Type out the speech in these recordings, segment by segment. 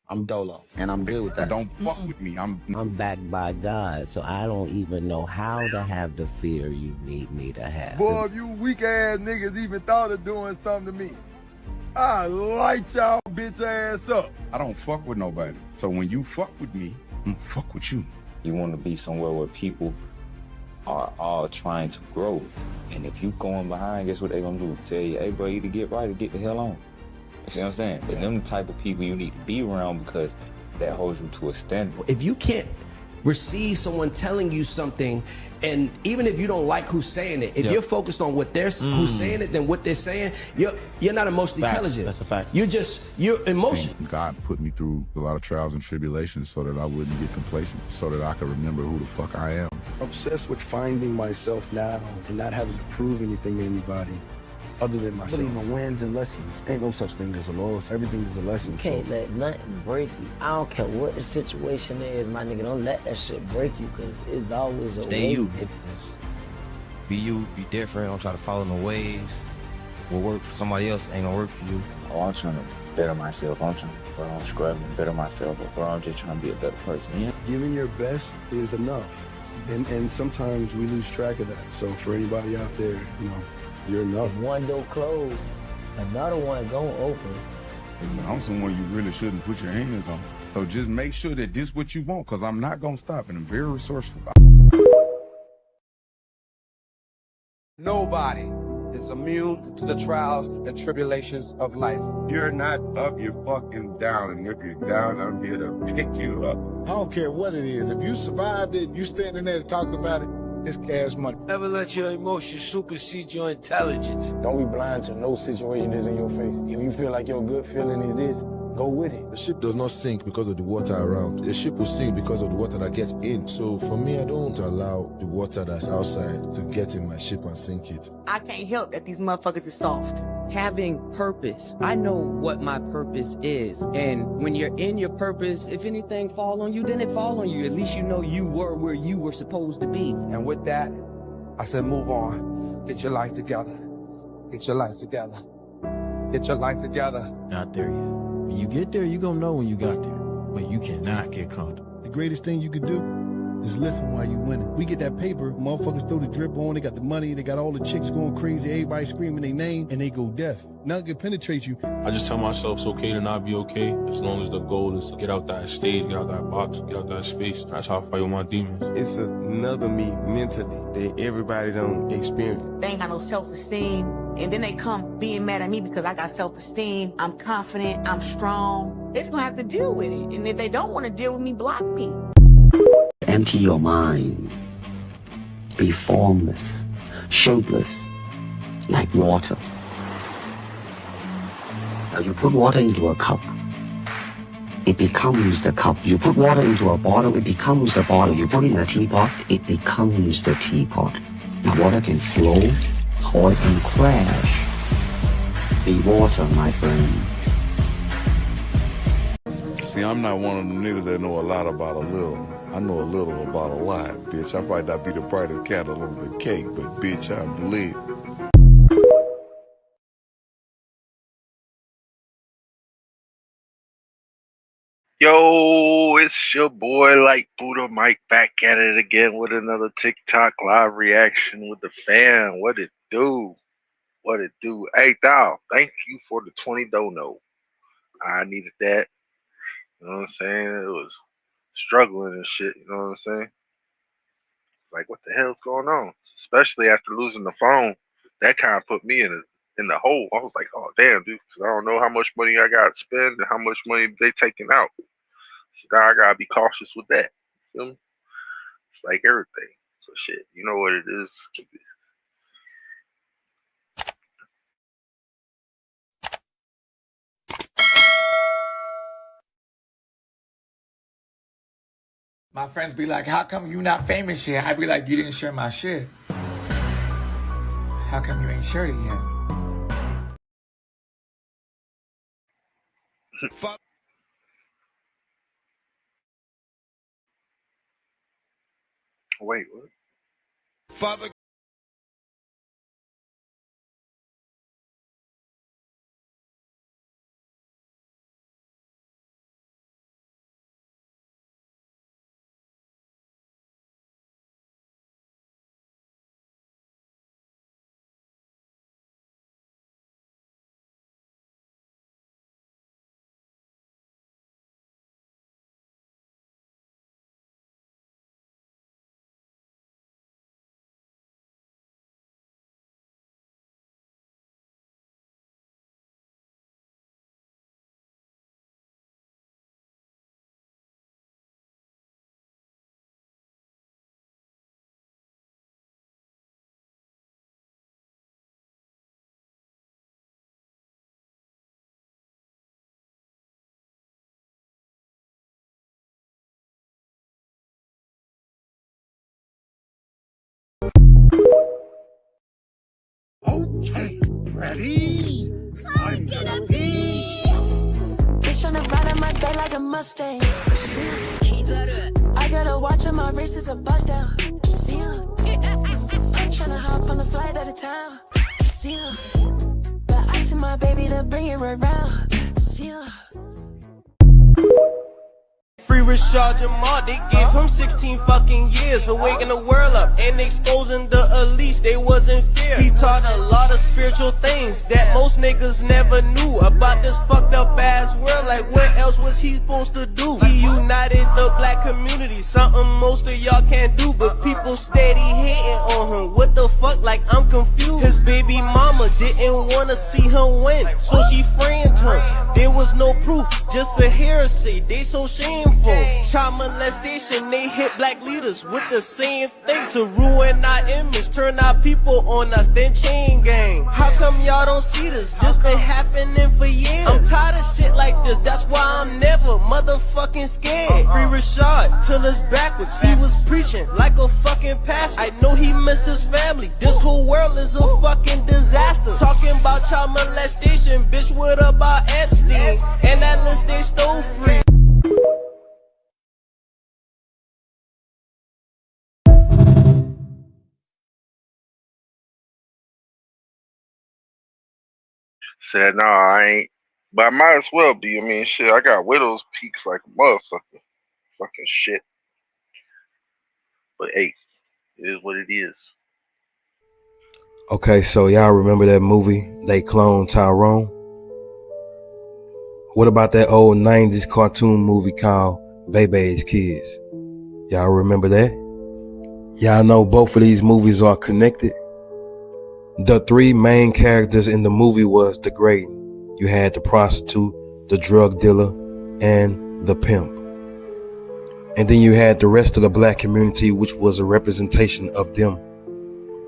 I'm Dolo, and I'm good with that. Don't fuck with me. I'm backed by God, so I don't even know how to have the fear you need me to have. Boy, if you weak ass niggas even thought of doing something to me, I light y'all bitch ass up. I don't fuck with nobody. So when you fuck with me, I'm gonna fuck with you. You want to be somewhere where people are all trying to grow. And if you going behind, guess what they gonna do? Tell you, hey bro, either get right or get the hell on. You see what I'm saying? But them the type of people you need to be around because that holds you to a standard. If you can't receive someone telling you something, and even if you don't like who's saying it, if you're focused on what they're who's saying it than what they're saying, you're not emotionally intelligent. That's a fact. You're emotional. God put me through a lot of trials and tribulations so that I wouldn't get complacent, so that I could remember who the fuck I am. Obsessed with finding myself now and not having to prove anything to anybody other than myself. Believe in wins and lessons. Ain't no such thing as a loss. Everything is a lesson. You can't let nothing break you. I don't care what the situation is, my nigga. Don't let that shit break you, because it's always a Stay way. you. Be you, be different. Don't try to follow no ways. What work for somebody else ain't gonna work for you. Oh, I'm trying to better myself. I'm trying to scrub and better myself. Or I'm just trying to be a better person. Yeah. Giving your best is enough. And sometimes we lose track of that. So for anybody out there, you know, you're enough. If one door closed, another one gonna open. I'm someone you really shouldn't put your hands on. So just make sure that this what you want, because I'm not gonna stop, and I'm very resourceful. Nobody is immune to the trials and tribulations of life. You're not up, you're fucking down, and if you're down, I'm here to pick you up. I don't care what it is. If you survived it, you standing there talking about it, it's cash money. Never let your emotions supersede your intelligence. Don't be blind to no situation that's in your face. If you feel like your good feeling is this, go with it. The ship does not sink because of the water around. The ship will sink because of the water that gets in. So for me, I don't allow the water that's outside to get in my ship and sink it. I can't help that these motherfuckers is soft. Having purpose. I know what my purpose is. And when you're in your purpose, if anything fall on you, then it fall on you. At least you know you were where you were supposed to be. And with that, I said, move on. Get your life together. Get your life together. Get your life together. Not there yet. When you get there, you're gonna know when you got there. But you cannot get comfortable. The greatest thing you could do is listen while you winning. We get that paper, motherfuckers throw the drip on, they got the money, they got all the chicks going crazy, everybody screaming their name, and they go deaf. Nothing can penetrate you. I just tell myself it's okay to not be okay, as long as the goal is to get out that stage, get out that box, get out that space. That's how I fight with my demons. It's another me mentally that everybody don't experience. They ain't got no self-esteem. And then they come being mad at me because I got self-esteem. I'm confident, I'm strong. They're just gonna have to deal with it. And if they don't want to deal with me, block me. Empty your mind. Be formless, shapeless, like water. Now you put water into a cup, it becomes the cup. You put water into a bottle, it becomes the bottle. You put it in a teapot, it becomes the teapot. The water can flow or it can crash. Be water, my friend. See, I'm not one of them niggas that know a lot about a little. I know a little about a lot, bitch. I might not be the brightest candle on the cake, but bitch, I'm lit. Yo, it's your boy like Buddha Mike back at it again with another TikTok live reaction with the fam. What it do? What it do? Hey, Dow, thank you for the 20 dono. I needed that. You know what I'm saying? It was struggling and shit. You know what I'm saying? Like, what the hell's going on? Especially after losing the phone, that kind of put me in the hole. I was like, oh damn, dude, because I don't know how much money I got to spend and how much money they taking out. So now I gotta be cautious with that. You feel me? It's like everything. So shit, you know what it is. Keep it. My friends be like, how come you not famous yet? I be like, you didn't share my shit. How come you ain't shared it yet? Wait, what? Father pee. I'm gonna pee. Bitch on the ride of my back like a Mustang. I got a watch on my wrist, is a bust down. See ya. I'm tryna hop on a flight out of town. See ya. But I see my baby to bring it around. See ya. Free Rashad Jamal, they gave him 16 fucking years for waking the world up and exposing the elites, they wasn't fair. He taught a lot of spiritual things that most niggas never knew about this fucked up ass world. Like what else was he supposed to do? He united the black community, something most of y'all can't do, but people steady hating on him. What the fuck, like I'm confused. His baby mama didn't wanna see him win, so she framed him. There was no proof, just a hearsay, they so shameful. Child molestation, they hit black leaders with the same thing to ruin our image, turn our people on us, then chain gang. How come y'all don't see this? This been happening for years. I'm tired of shit like this, that's why I'm never motherfucking scared. Free Rashad till it's backwards, he was preaching like a fucking pastor. I know he missed his family, this whole world is a fucking disaster. Talking about child molestation, bitch, what about Epstein? And that list they stole free. Said, nah, I ain't. But I might as well be. I mean, shit, I got widow's peaks like a motherfucker. Fucking shit. But hey, it is what it is. Okay, so y'all remember that movie, They Cloned Tyrone? What about that old 90s cartoon movie called Baby's Kids? Y'all remember that? Y'all know both of these movies are connected. The three main characters in the movie was degrading. You had the prostitute, the drug dealer, and the pimp. And then you had the rest of the black community, which was a representation of them.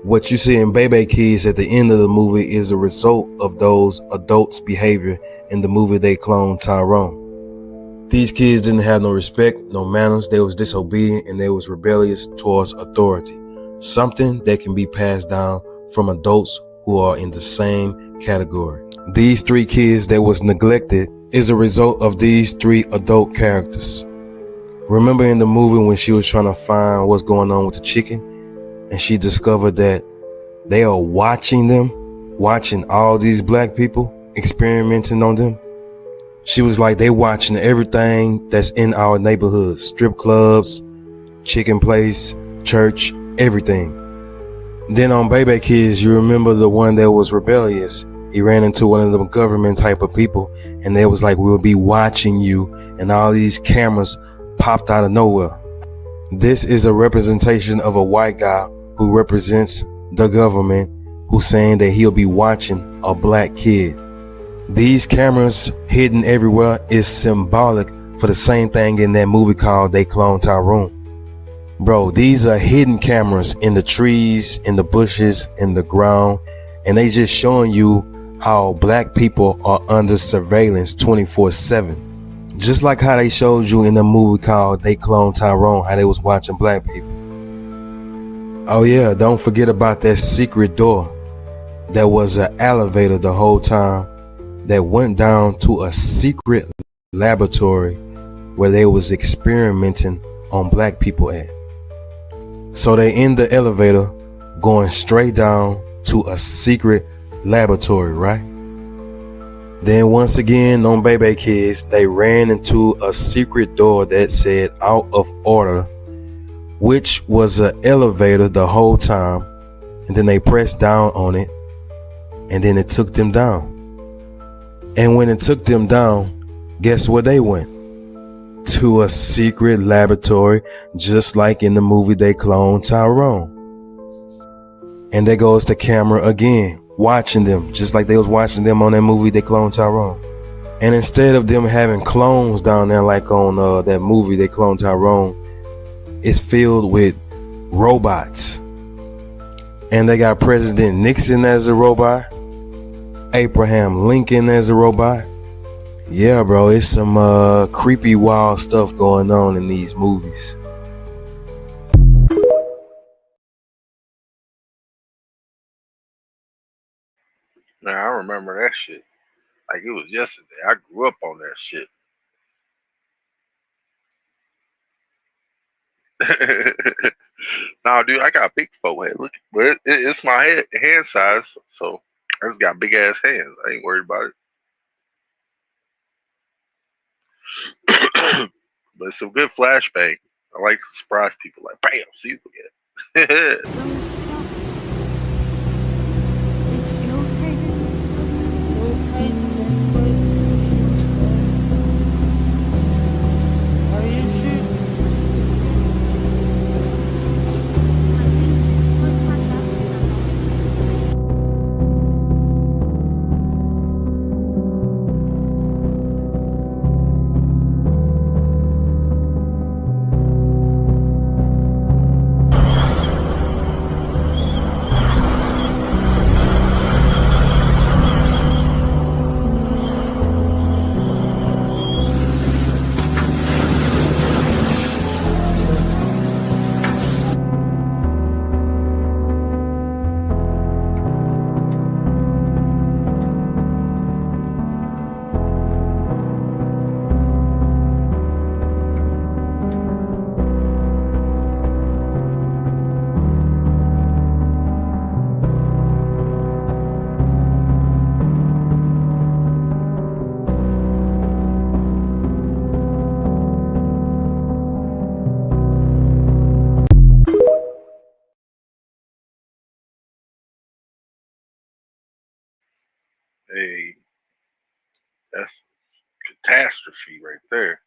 What you see in Baby Kids at the end of the movie is a result of those adults' behavior in the movie They Cloned Tyrone. These kids didn't have no respect, no manners, they was disobedient, and they was rebellious towards authority. Something that can be passed down from adults who are in the same category. These three kids that was neglected is a result of these three adult characters. Remember in the movie when she was trying to find what's going on with the chicken, and she discovered that they are watching them, watching all these black people, experimenting on them? She was like, they watching everything that's in our neighborhoods, strip clubs, chicken place, church, everything. Then on Baby Kids, you remember the one that was rebellious. He ran into one of them government type of people, and they was like, we'll be watching you, and all these cameras popped out of nowhere. This is a representation of a white guy who represents the government, who's saying that he'll be watching a black kid. These cameras hidden everywhere is symbolic for the same thing in that movie called They Cloned Tyrone. Bro, these are hidden cameras in the trees, in the bushes, in the ground, and they just showing you how black people are under surveillance 24/7. Just like how they showed you in the movie called They Cloned Tyrone, how they was watching black people. Oh yeah, don't forget about that secret door. There was an elevator the whole time that went down to a secret laboratory where they was experimenting on black people at. So they in the elevator going straight down to a secret laboratory, right? Then once again on Baby Kids, they ran into a secret door that said out of order, which was an elevator the whole time. And then they pressed down on it, and then it took them down. And when it took them down, guess where they went? To a secret laboratory, just like in the movie They Cloned Tyrone. And there goes the camera again, watching them, just like they was watching them on that movie They Cloned Tyrone. And instead of them having clones down there like on that movie They Cloned Tyrone, it's filled with robots. And they got President Nixon as a robot, Abraham Lincoln as a robot. Yeah, bro, it's some creepy, wild stuff going on in these movies. Man, I remember that shit like it was yesterday. I grew up on that shit. Nah, dude, I got big forehead. Look, but it's my hand size, so I just got big ass hands. I ain't worried about it. But it's a good flashbang. I like to surprise people. Like, bam, see, look at it. Hey, that's catastrophe right there.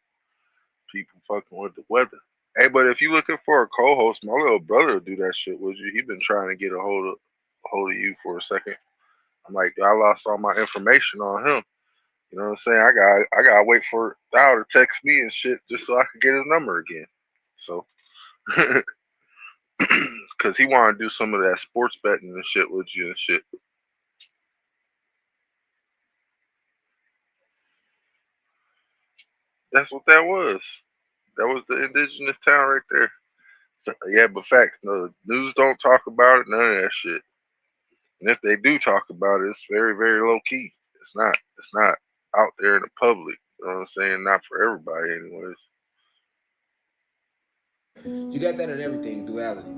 People fucking with the weather. Hey, but if you looking for a co-host, my little brother will do that shit with you. He been trying to get a hold of you for a second. I'm like, I lost all my information on him. You know what I'm saying? I gotta wait for Thou to text me and shit just so I could get his number again. So, cause he want to do some of that sports betting and shit with you and shit. That's what that was. That was the indigenous town right there. Yeah, but facts. No, the news don't talk about it. None of that shit. And if they do talk about it, it's very, very low key. It's not. It's not out there in the public. You know what I'm saying? Not for everybody, anyways. You got that in everything, duality.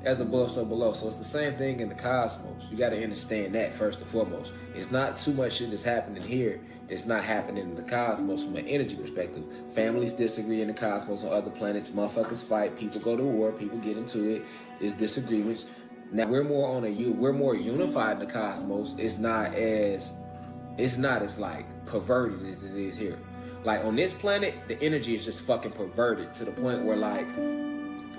As above, so below. So it's the same thing in the cosmos. You got to understand that first and foremost. It's not too much shit that's happening here that's not happening in the cosmos from an energy perspective. Families disagree in the cosmos on other planets. Motherfuckers fight. People go to war. People get into it. There's disagreements. Now we're more unified in the cosmos. It's not as like perverted as it is here. Like on this planet, the energy is just fucking perverted to the point where like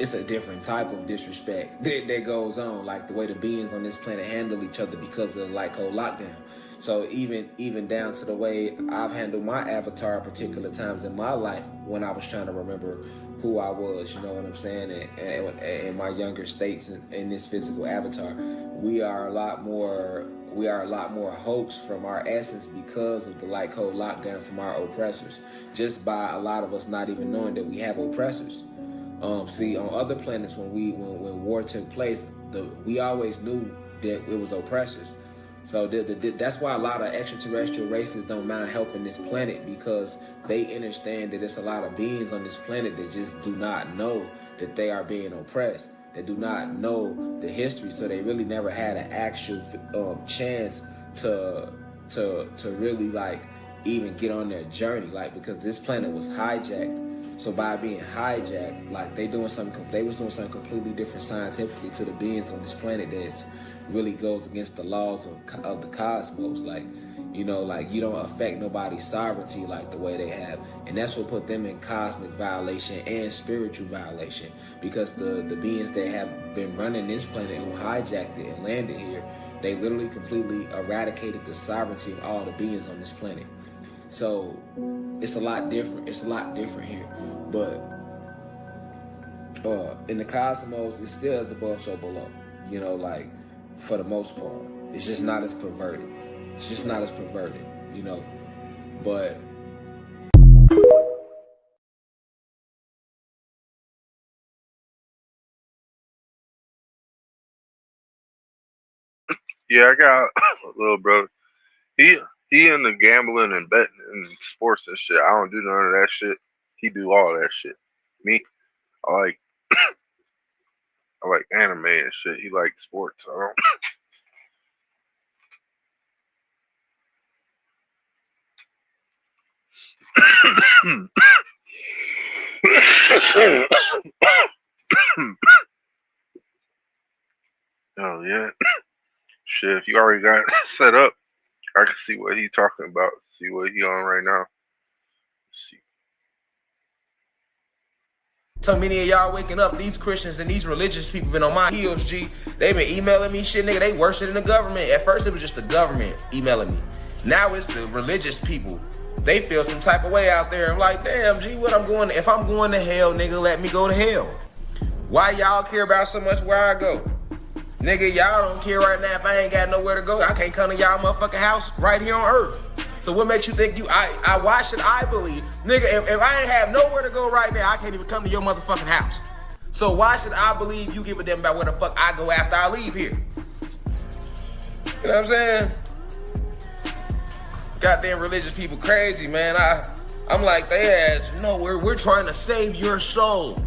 it's a different type of disrespect that goes on, like the way the beings on this planet handle each other because of the light code lockdown. So even down to the way I've handled my avatar at particular times in my life when I was trying to remember who I was, you know what I'm saying, and in my younger states in this physical avatar, we are a lot more hoax from our essence because of the light code lockdown from our oppressors, just by a lot of us not even knowing that we have oppressors. See, on other planets, when war took place, we always knew that it was oppressors. So that's why a lot of extraterrestrial races don't mind helping this planet, because they understand that there's a lot of beings on this planet that just do not know that they are being oppressed. They do not know the history, so they really never had an actual chance to really like even get on their journey, like, because this planet was hijacked. So by being hijacked, like they was doing something completely different scientifically to the beings on this planet that really goes against the laws of the cosmos. Like, you know, like you don't affect nobody's sovereignty like the way they have, and that's what put them in cosmic violation and spiritual violation, because the beings that have been running this planet, who hijacked it and landed here, they literally completely eradicated the sovereignty of all the beings on this planet. So it's a lot different. It's a lot different here. But in the cosmos, it still is above, so below. You know, like, for the most part. It's just not as perverted. It's just not as perverted, you know. But Yeah, I got a little brother. He into gambling and betting and sports and shit. I don't do none of that shit. He do all that shit. Me, I like I like anime and shit. He like sports. I don't. Oh yeah. Shit, if you already got it set up, I can see what he talking about. See what he on right now. See. So many of y'all waking up, these Christians and these religious people been on my heels, G. They been emailing me shit, nigga. They worse than the government. At first, it was just the government emailing me. Now it's the religious people. They feel some type of way out there. I'm like, damn, G, what I'm going to, if I'm going to hell, nigga, let me go to hell. Why y'all care about so much where I go? Nigga, y'all don't care right now if I ain't got nowhere to go. I can't come to y'all motherfucking house right here on earth. So what makes you think why should I believe? Nigga, if I ain't have nowhere to go right now, I can't even come to your motherfucking house. So why should I believe you give a damn about where the fuck I go after I leave here? You know what I'm saying? Goddamn religious people crazy, man. I'm like, they ass, no, we're trying to save your soul.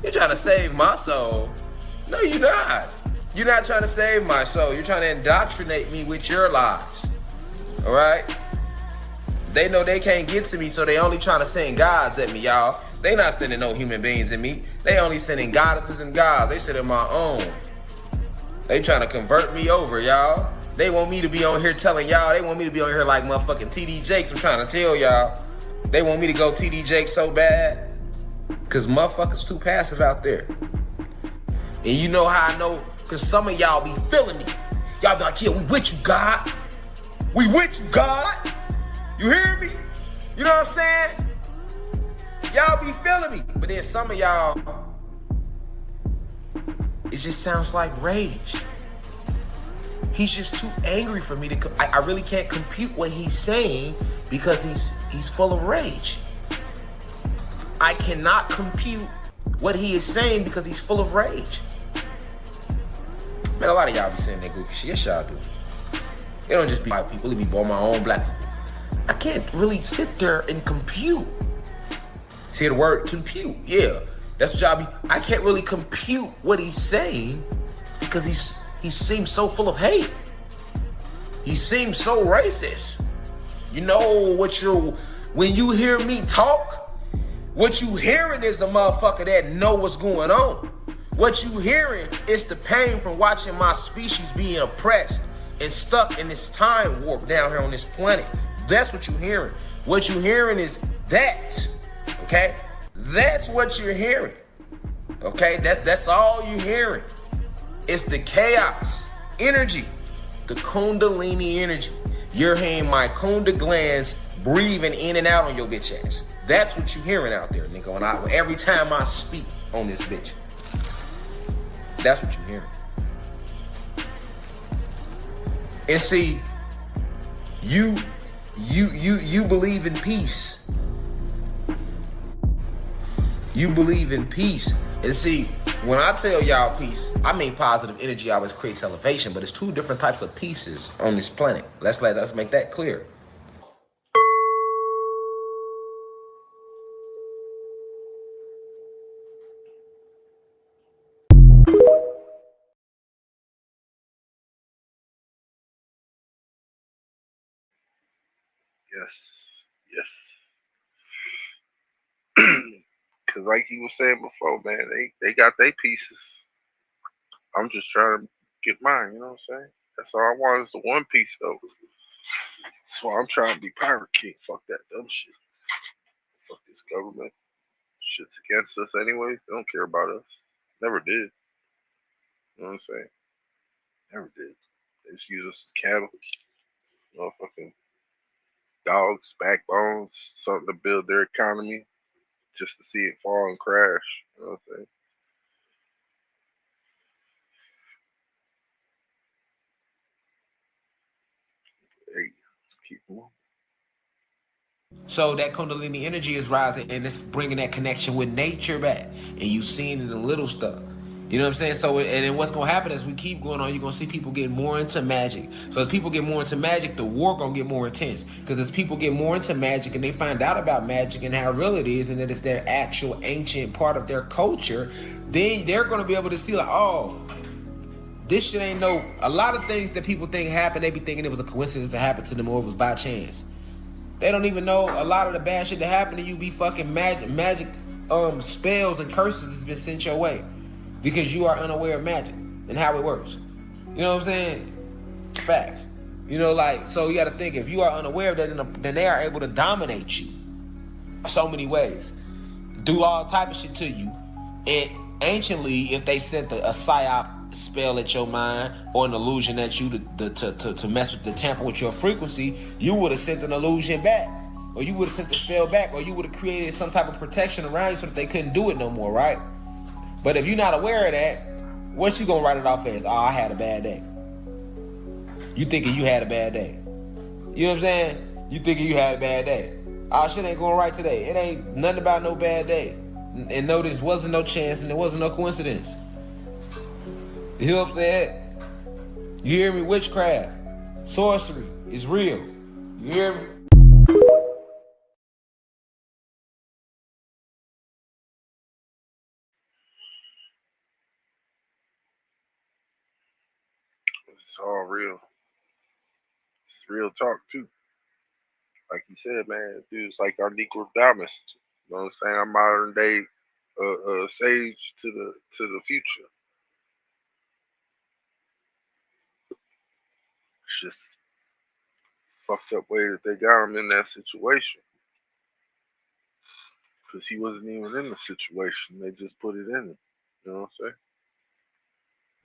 You're trying to save my soul? No, you're not. You're not trying to save my soul. You're trying to indoctrinate me with your lies. All right? They know they can't get to me, so they only trying to send gods at me, y'all. They not sending no human beings at me. They only sending goddesses and gods. They sending my own. They trying to convert me over, y'all. They want me to be on here telling y'all. They want me to be on here like motherfucking TD Jakes. I'm trying to tell y'all. They want me to go TD Jakes so bad. Because motherfuckers too passive out there. And you know how I know? Because some of y'all be feeling me. Y'all be like, yeah, we with you, God. We with you, God. You hear me? You know what I'm saying? Y'all be feeling me. But then some of y'all, it just sounds like rage. He's just too angry for me to, I really can't compute what he's saying because he's full of rage. I cannot compute what he is saying because he's full of rage. Man, a lot of y'all be saying that goofy shit. Yes, y'all do. It don't just be white people. It be both my own black people. I can't really sit there and compute. See the word compute? Yeah, that's what y'all be. I can't really compute what he's saying because he seems so full of hate. He seems so racist. You know what when you hear me talk, what you hearing is the motherfucker that know what's going on. What you hearing is the pain from watching my species being oppressed and stuck in this time warp down here on this planet. That's what you hearing. What you hearing is that, okay? That's what you're hearing, okay? That's all you're hearing. It's the chaos energy, the Kundalini energy. You're hearing my Kunda glands breathing in and out on your bitch ass. That's what you hearing out there, nigga. Every time I speak on this bitch, that's what you hearing. And see, you believe in peace. You believe in peace. And see, when I tell y'all peace, I mean positive energy always creates elevation, but it's two different types of pieces on this planet. Let's make that clear. Yes. Cause like you was saying before, man, they got their pieces. I'm just trying to get mine, you know what I'm saying? That's all I want is the one piece though. That's why I'm trying to be Pirate King. Fuck that dumb shit. Fuck this government. Shit's against us anyways. They don't care about us. Never did. You know what I'm saying? Never did. They just use us as cattle. Motherfucking dogs, backbones, something to build their economy just to see it fall and crash. You know what I'm saying? Hey, keep moving. So that Kundalini energy is rising and it's bringing that connection with nature back. And you seeing it in the little stuff. You know what I'm saying? So, and then what's gonna happen as we keep going on, you're gonna see people get more into magic. So as people get more into magic, the war gonna get more intense. Because as people get more into magic and they find out about magic and how real it is and that it's their actual ancient part of their culture, then they're gonna be able to see like, oh, this shit ain't no, a lot of things that people think happen, they be thinking it was a coincidence that happened to them or it was by chance. They don't even know a lot of the bad shit that happened to you be fucking magic spells and curses that's been sent your way. Because you are unaware of magic and how it works. You know what I'm saying? Facts. You know, like, so you got to think, if you are unaware of that, then they are able to dominate you so many ways. Do all type of shit to you. And anciently, if they sent a psyop spell at your mind or an illusion at you to mess with, to tamper with your frequency, you would have sent an illusion back. Or you would have sent the spell back. Or you would have created some type of protection around you so that they couldn't do it no more, right? But if you're not aware of that, what you gonna write it off as? Oh, I had a bad day. You thinking you had a bad day. You know what I'm saying? You thinking you had a bad day. Oh, shit ain't going right today. It ain't nothing about no bad day. And no, this wasn't no chance and there wasn't no coincidence. You know what I'm saying? You hear me? Witchcraft, sorcery is real. You hear me? It's all real. It's real talk too. Like you said, man, dude's like our Nostradamus. You know what I'm saying? Our modern day sage to the future. It's just fucked up way that they got him in that situation. Because he wasn't even in the situation. They just put it in him. You know what I'm saying?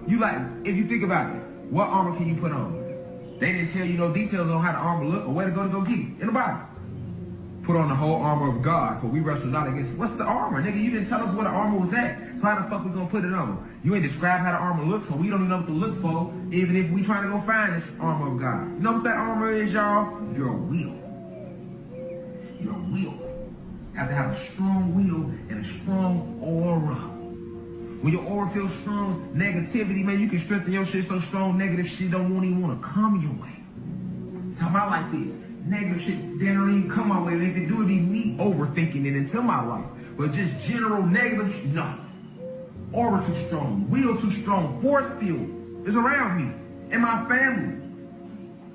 You like, if you think about it, what armor can you put on? They didn't tell you no details on how the armor look or where to go get it in the Bible. Put on the whole armor of God, for we wrestle not against. What's the armor, nigga? You didn't tell us what the armor was at. So how the fuck we gonna put it on? You ain't describe how the armor looks, so we don't even know what to look for, even if we trying to go find this armor of God. You know what that armor is, y'all? Your will. Your will. You have to have a strong will and a strong aura. When your aura feels strong, negativity, man, you can strengthen your shit so strong, negative shit don't even want to come your way. That's how my life is. Negative shit don't even come my way. If it do, it be me overthinking it into my life. But just general negative shit, no. Aura too strong, will too strong, force field is around me and my family.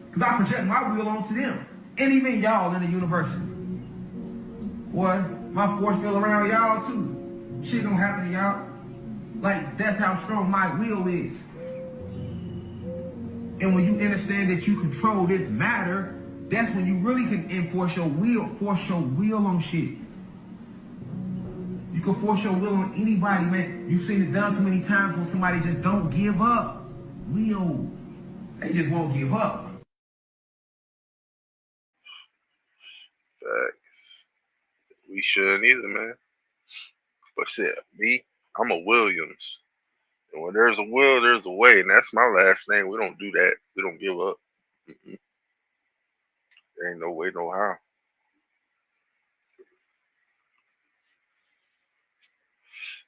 Because I project my will onto them. And even y'all in the university. What? My force field around y'all too. Shit don't happen to y'all. Like, that's how strong my will is. And when you understand that you control this matter, that's when you really can enforce your will, force your will on shit. You can force your will on anybody, man. You've seen it done so many times when somebody just don't give up. Will. They just won't give up. Facts. We shouldn't either, man. But shit, me, I'm a Williams. And when there's a will, there's a way. And that's my last name. We don't do that. We don't give up. There ain't no way, no how.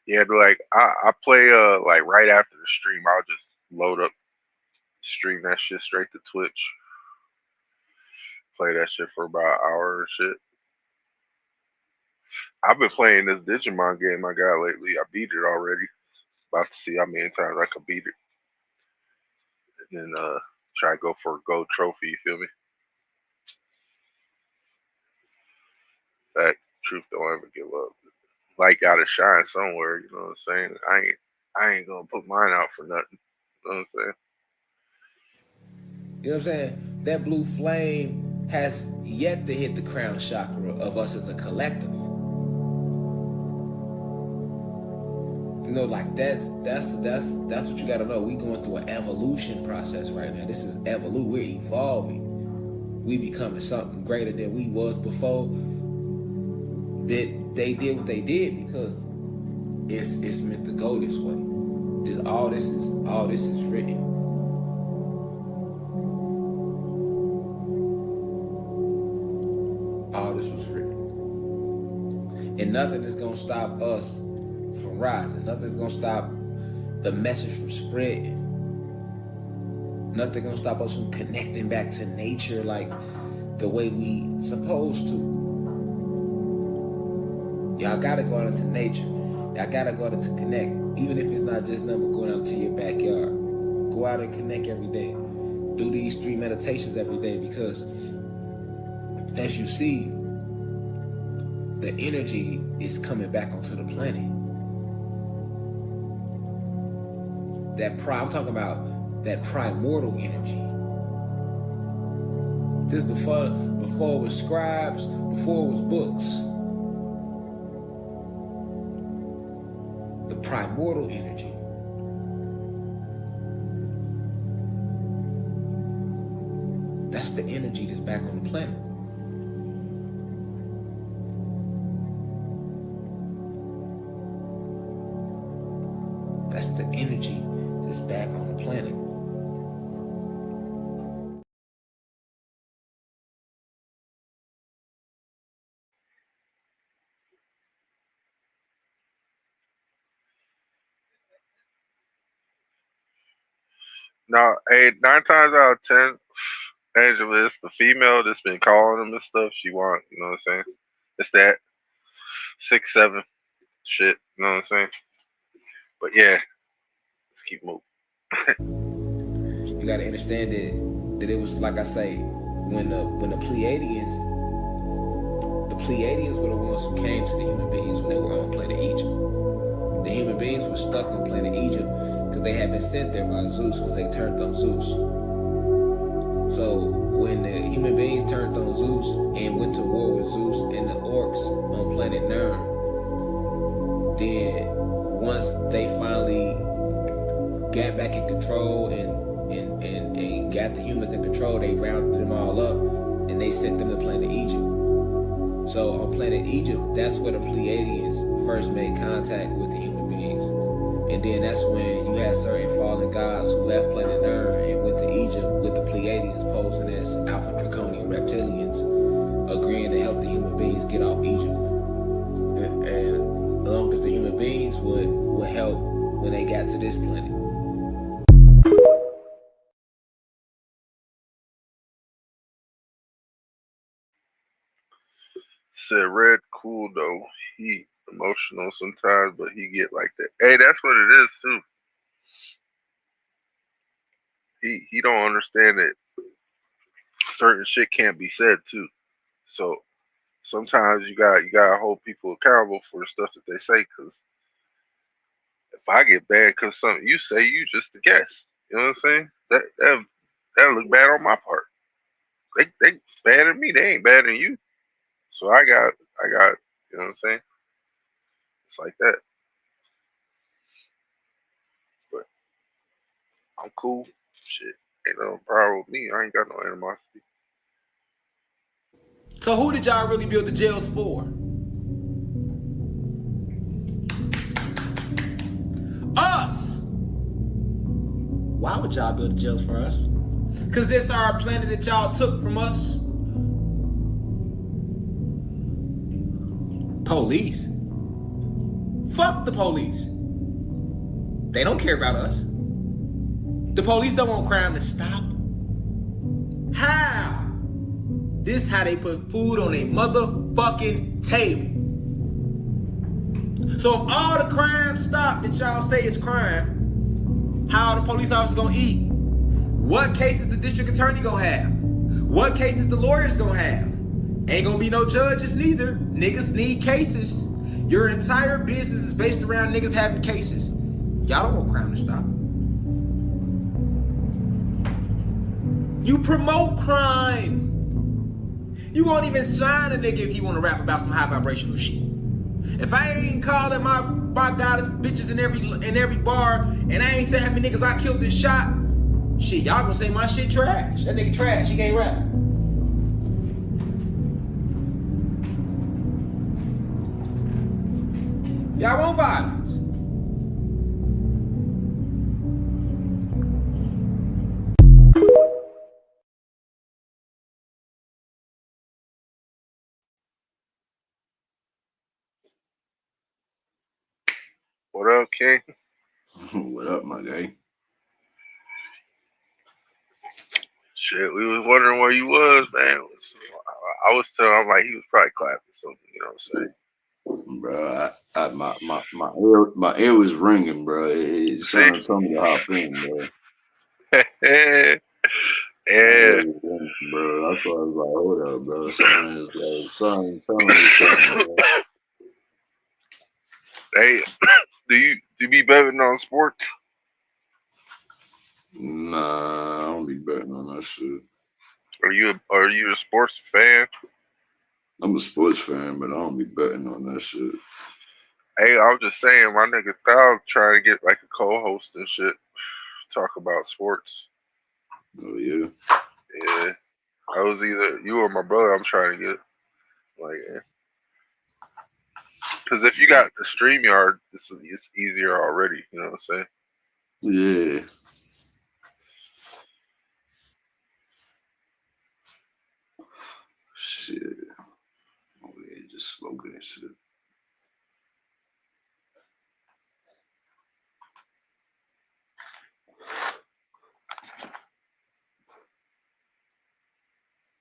Yeah, but like I play like right after the stream, I'll just load up, stream that shit straight to Twitch. Play that shit for about an hour and shit. I've been playing this Digimon game I got lately. I beat it already. About to see how many times I can beat it. And then try to go for a gold trophy, you feel me? Fact, truth don't ever give up. Light gotta shine somewhere, you know what I'm saying? I ain't gonna put mine out for nothing. You know what I'm saying? You know what I'm saying? That blue flame has yet to hit the crown chakra of us as a collective. You know, like that's what you gotta know. We going through an evolution process right now. This is we're evolving. We becoming something greater than we was before. That they did what they did because it's meant to go this way. All this is written. All this was written. And nothing is gonna stop us from rising. Nothing's gonna stop the message from spreading. Nothing gonna stop us from connecting back to nature like the way we supposed to. Y'all gotta go out into nature. Y'all gotta go out into connect. Even if it's not just nothing but going out to your backyard. Go out and connect every day. Do these 3 meditations every day, because as you see, the energy is coming back onto the planet. I'm talking about that primordial energy. This before it was scribes, before it was books. The primordial energy. That's the energy that's back on the planet. That's the energy that's back on the planet. Now, hey, 9 times out of 10, Angela is the female that's been calling him and stuff. She want, you know what I'm saying? It's that 6, 7 shit. You know what I'm saying? But yeah, let's keep moving. You gotta understand that it was, like I say, when the Pleiadians were the ones who came to the human beings when they were on planet Egypt. The human beings were stuck on planet Egypt because they had been sent there by Zeus, because they turned on Zeus. So when the human beings turned on Zeus and went to war with Zeus and the orcs on planet Nern, then once they finally got back in control and got the humans in control, they rounded them all up and they sent them to planet Egypt. So on planet Egypt, that's where the Pleiadians first made contact with the human beings. And then that's when you had certain fallen gods who left planet Nern and went to Egypt with the Pleiadians posing as Alpha Draconian reptilians, agreeing to help the human beings get off Egypt. And as long as the human beings would help when they got to this planet. Said Red cool though. He emotional sometimes, but he get like that. Hey, that's what it is too. He don't understand that certain shit can't be said too. So sometimes you gotta hold people accountable for the stuff that they say. Cause if I get bad cause something you say, you just a guest. You know what I'm saying? That look bad on my part. They bad at me. They ain't bad at you. So I got. You know what I'm saying? It's like that. But I'm cool. Shit, ain't no problem with me. I ain't got no animosity. So who did y'all really build the jails for? Us! Why would y'all build the jails for us? Because this our planet that y'all took from us? Police? Fuck the police. They don't care about us. The police don't want crime to stop. How? This how they put food on a motherfucking table. So if all the crime stop that y'all say is crime, how are the police officers gonna eat? What cases the district attorney gonna have? What cases the lawyers gonna have? Ain't gonna be no judges neither. Niggas need cases. Your entire business is based around niggas having cases. Y'all don't want crime to stop. You promote crime. You won't even sign a nigga if you want to rap about some high vibrational shit. If I ain't calling my goddess bitches in every bar, and I ain't saying how many niggas I killed this shot, shit, y'all gonna say my shit trash. That nigga trash, he can't rap. Y'all want violence. What up, King? What up, my guy? Shit, we was wondering where you was, man. I was telling him, like, he was probably clapping something, you know what I'm saying? Bro, my ear was ringing, bro. It sounded something to hop in, bro. Yeah. Bro. That's why I was like, hold up, bro. Something telling me something, bro. Hey, do you be betting on sports? Nah, I don't be betting on that shit. Are you a sports fan? I'm a sports fan, but I don't be betting on that shit. Hey, I was just saying, my nigga Thal trying to get like a co-host and shit, talk about sports. Oh yeah. Yeah, I was either you or my brother. I'm trying to get like, because if you got the StreamYard, it's easier already. You know what I'm saying? Yeah. Shit. Oh yeah, just smoking and shit.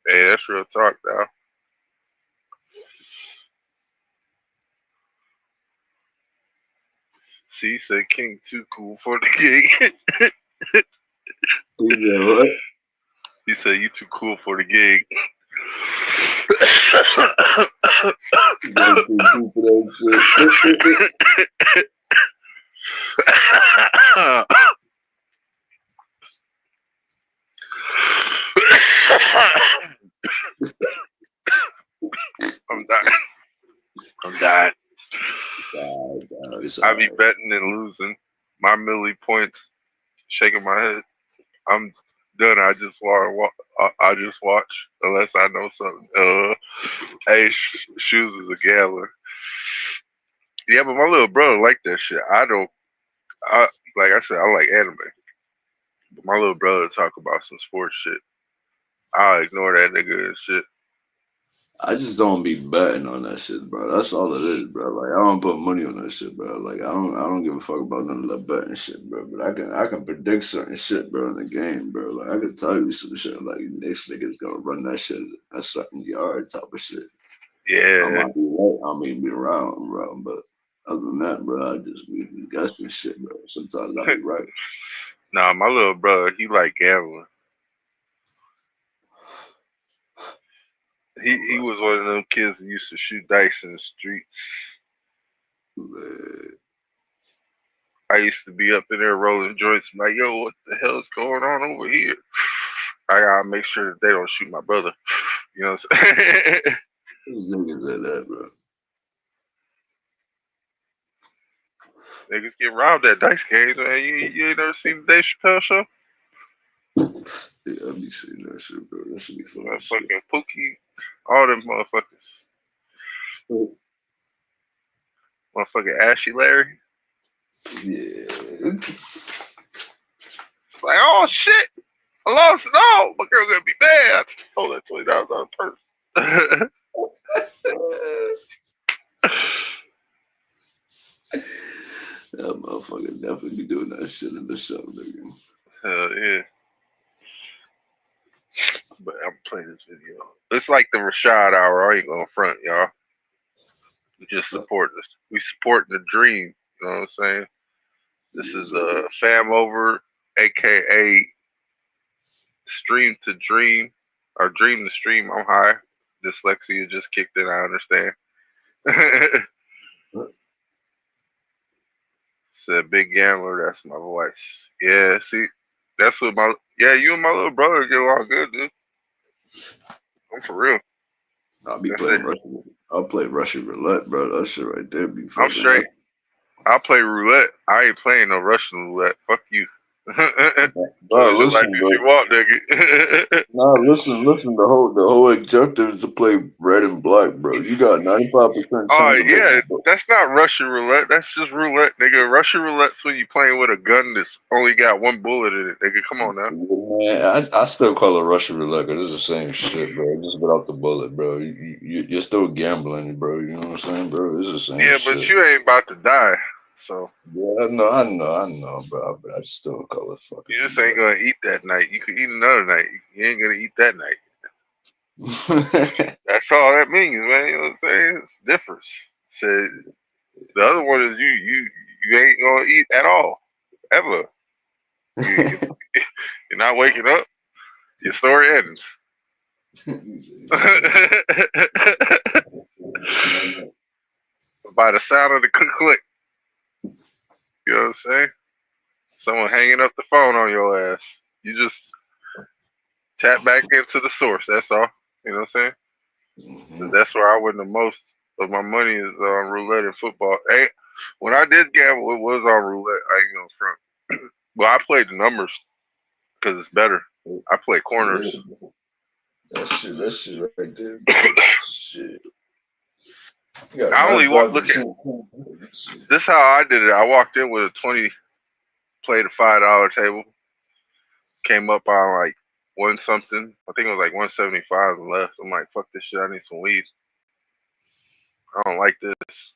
Hey, that's real talk, now. See, said King too cool for the gig. He said what? He said you too cool for the gig. I'm dying. I'm dying. I be betting and losing. My milli points, shaking my head. I'm done. I just watch unless I know something. Hey, Shoes is a gambler. Yeah, but my little brother like that shit. I don't. Like I said, I like anime. But my little brother talk about some sports shit. I'll ignore that nigga and shit. I just don't be betting on that shit, bro. That's all it is, bro. Like I don't put money on that shit, bro. Like I don't give a fuck about none of that betting shit, bro. But I can predict certain shit, bro, in the game, bro. Like I can tell you some shit like next nigga's gonna run that shit a certain yard type of shit. Yeah. I might be right, I may be wrong, bro. But other than that, bro, I just be guessing shit, bro. Sometimes I be right. Nah, my little brother, he like gambling. He was one of them kids that used to shoot dice in the streets. I used to be up in there rolling joints, like, yo, what the hell is going on over here? I gotta make sure that they don't shoot my brother. You know what I'm saying? These niggas like that, bro. Niggas get robbed at dice games, man. You ain't never seen the Dave Chappelle show? Yeah, I be seeing that shit, bro. That should be fun. Fucking Pookie, all them motherfuckers. Motherfucking Ashy Larry. Yeah. It's like, oh shit, I lost it all. My girl gonna be mad. I told that $20 on her purse. That motherfucker definitely be doing that shit in the show, nigga. Hell yeah. But I'm playing this video. It's like the Rashad hour. I ain't gonna front, y'all. We just support this. We support the dream. You know what I'm saying? This is Famover, aka Stream to Dream, or Dream to Stream. I'm high. Dyslexia just kicked in. I understand. Said big gambler. That's my voice. Yeah. See, that's what you and my little brother get along good, dude. I'm for real. I'll be playing Russian. I'll play Russian roulette, bro. That shit right there be fucking. I'm straight. I'll play roulette. I ain't playing no Russian roulette. Fuck you. Bro, listen, if you want, nigga. Nah, listen. The whole objective is to play red and black, bro. You got 95% chance. Oh yeah, that's not Russian roulette. That's just roulette, nigga. Russian roulette's when you playing with a gun that's only got one bullet in it, nigga. Come on now. Man, I still call it Russian roulette because it's the same shit, bro. Just without the bullet, bro. You're still gambling, bro. You know what I'm saying, bro? It's the same Yeah, shit. but you ain't about to die. So Yeah, I know, bro. But I still call it fucking. you just ain't gonna eat that night. You could eat another night. You ain't gonna eat that night. That's all that means, man. You know what I'm saying? It's difference. So the other one is you ain't gonna eat at all, ever. You're not waking up. Your story ends. By the sound of the click. You know what I'm saying? Someone hanging up the phone on your ass. You just tap back into the source. That's all. You know what I'm saying? So that's where I win the most of my money is on roulette and football. Hey, when I did gamble, it was on roulette. I ain't gonna front. Well, I played the numbers because it's better. I play corners. That shit right there. Shit. I only look at this how I did it. I walked in with a 20, played a $5 table, came up on like one something. I think it was like 175 and left. I'm like, fuck this shit. I need some weed. I don't like this.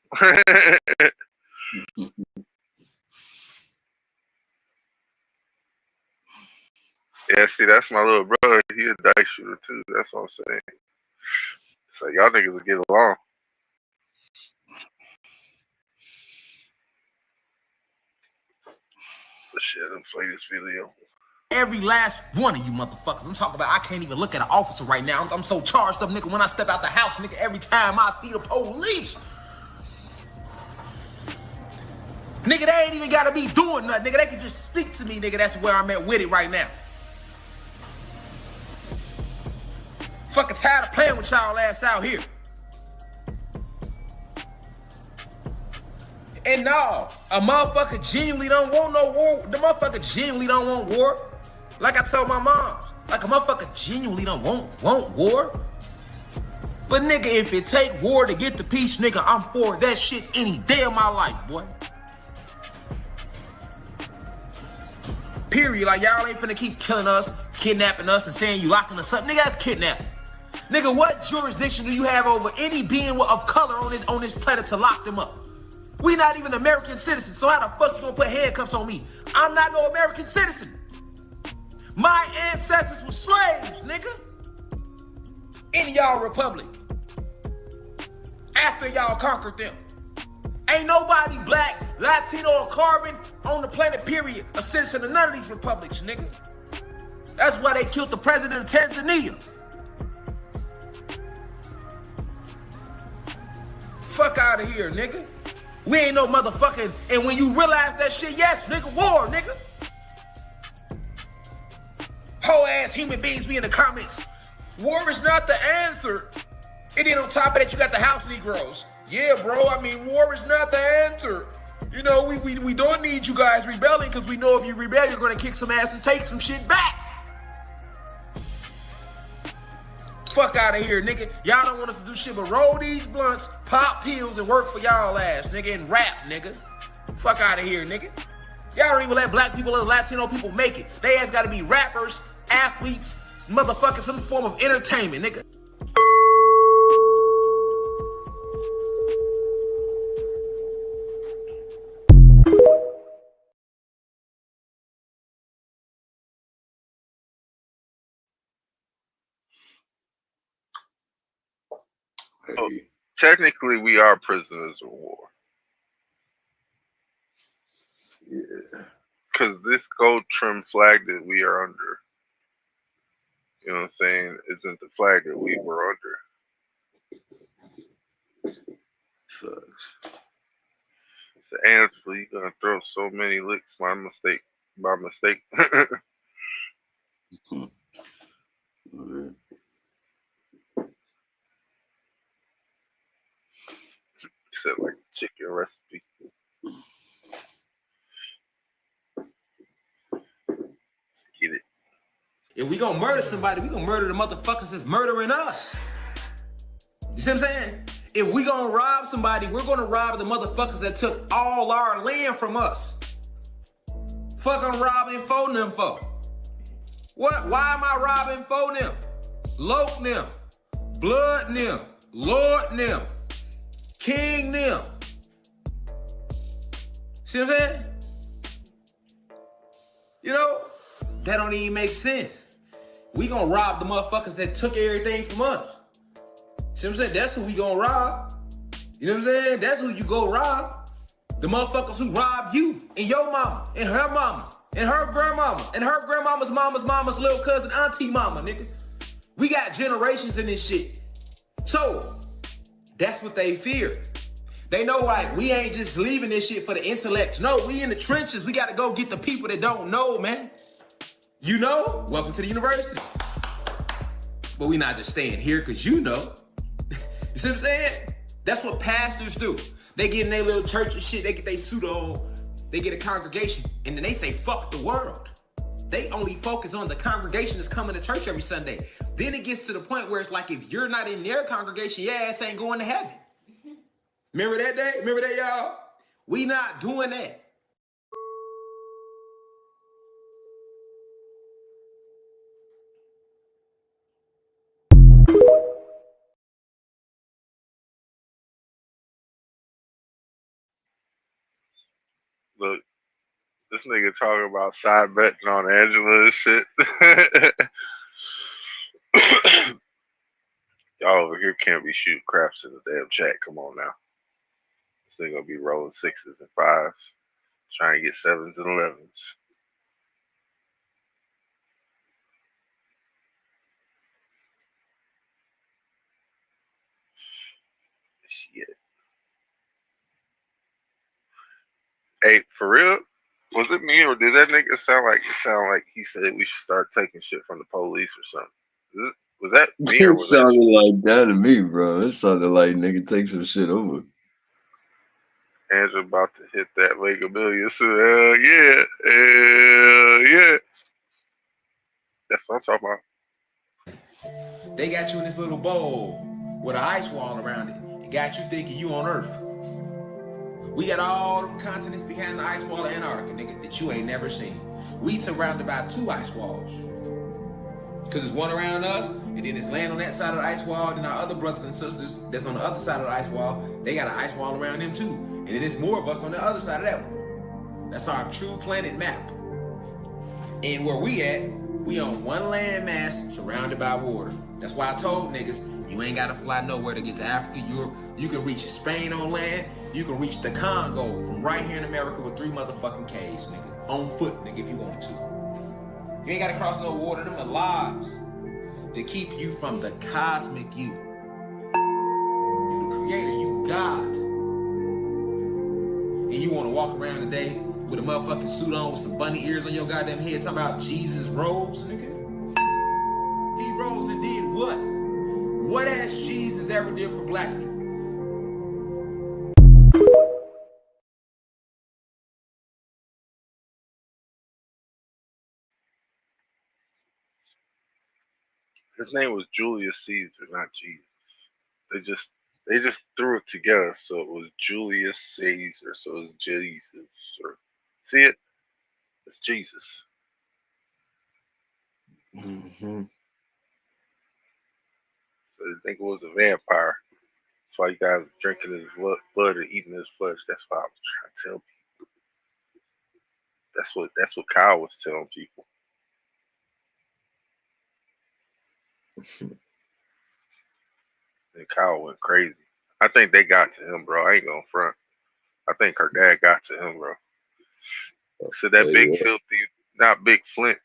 Yeah, see, that's my little brother. He a dice shooter too. That's what I'm saying. So y'all niggas will get along. But shit, let me play this video. Every last one of you motherfuckers. I'm talking about I can't even look at an officer right now. I'm so charged up, nigga, when I step out the house, nigga, every time I see the police. Nigga, they ain't even gotta be doing nothing, nigga. They can just speak to me, nigga. That's where I'm at with it right now. Fucking tired of playing with y'all ass out here. And no, a motherfucker genuinely don't want no war. The motherfucker genuinely don't want war. Like I told my mom, like a motherfucker genuinely don't want war. But nigga, if it take war to get the peace, nigga, I'm for that shit any day of my life, boy. Period. Like y'all ain't finna keep killing us, kidnapping us, and saying you locking us up. Nigga, that's kidnapping. Nigga, what jurisdiction do you have over any being of color on this planet to lock them up? We not even American citizens, so how the fuck you gonna put handcuffs on me? I'm not no American citizen. My ancestors were slaves, nigga. In y'all republic. After y'all conquered them. Ain't nobody black, Latino, or Carbon on the planet, period, a citizen of none of these republics, nigga. That's why they killed the president of Tanzania. Fuck out of here, nigga. We ain't no motherfucking, and when you realize that shit, yes, nigga, war, nigga. Whole ass human beings be in the comments. War is not the answer. And then on top of that, you got the house Negroes. Yeah, bro, I mean, war is not the answer. You know, we don't need you guys rebelling because we know if you rebel, you're going to kick some ass and take some shit back. Fuck out of here, nigga. Y'all don't want us to do shit but roll these blunts, pop pills, and work for y'all ass, nigga, and rap, nigga. Fuck out of here, nigga. Y'all don't even let black people or Latino people make it. They ass gotta be rappers, athletes, motherfucking some form of entertainment, nigga. Oh, technically, we are prisoners of war. Yeah. Because this gold trim flag that we are under, you know what I'm saying, isn't the flag that we were under. Sucks. So, Ansel, you're going to throw so many licks. My mistake. My mistake. Said like chicken recipe. Get it. If we gonna murder somebody, we gonna murder the motherfuckers that's murdering us. You see what I'm saying? If we gonna rob somebody, we're gonna rob the motherfuckers that took all our land from us. Fuck I'm robbing for them for. What? Why am I robbing for them? Loke them. Blood them. Lord them. King them. See what I'm saying? You know, that don't even make sense. We gonna rob the motherfuckers that took everything from us. See what I'm saying? That's who we gonna rob. You know what I'm saying? That's who you go rob. The motherfuckers who robbed you and your mama and her grandmama and her grandmama's mama's little cousin, auntie mama, nigga. We got generations in this shit. So, that's what they fear. They know, like, we ain't just leaving this shit for the intellects. No, we in the trenches. We gotta go get the people that don't know, man. You know? Welcome to the university. But we not just staying here because you know. You see what I'm saying? That's what pastors do. They get in their little church and shit, they get their suit on, they get a congregation, and then they say, fuck the world. They only focus on the congregation that's coming to church every Sunday. Then it gets to the point where it's like, if you're not in their congregation, your ass ain't going to heaven. Remember that day? Remember that, y'all? We not doing that. Look, this nigga talking about side betting on Angela and shit. Y'all over here can't be shooting craps in the damn chat. Come on now. This nigga gonna be rolling 6s and 5s, trying to get 7s and 11s. Shit. Hey, for real? Was it me or did that nigga sound like he said we should start taking shit from the police or something? Was that me or It was that sounded you? like that to me, bro. It sounded like nigga take some shit over. Angela about to hit that Mega Millions. Yeah. That's what I'm talking about. They got you in this little bowl with an ice wall around it. It got you thinking you on Earth. We got all the continents behind the ice wall of Antarctica, nigga, that you ain't never seen. We surrounded by 2 ice walls. Because there's one around us, and then it's land on that side of the ice wall, and our other brothers and sisters that's on the other side of the ice wall, they got an ice wall around them too. And then there's more of us on the other side of that one. That's our true planet map. And where we at, we on one landmass surrounded by water. That's why I told niggas, you ain't gotta fly nowhere to get to Africa, Europe. You can reach Spain on land. You can reach the Congo from right here in America with 3 motherfucking Ks, nigga. On foot, nigga, if you wanted to. You ain't gotta cross no water. Them are lies that keep you from the cosmic you. You the creator, you God. And you wanna walk around today with a motherfucking suit on with some bunny ears on your goddamn head talking about Jesus rose, nigga? He rose and did what? What has Jesus ever did for black people? His name was Julius Caesar, not Jesus. They just threw it together, so it was Julius Caesar, so it was Jesus. See it? It's Jesus. Mm-hmm. So they think it was a vampire. That's why you guys are drinking his blood and eating his flesh. That's what I was trying to tell people. That's what Kyle was telling people. And Kyle went crazy. I think they got to him, bro. I ain't gonna front. I think her dad got to him, bro. So that Hey, big filthy, not Big Flint.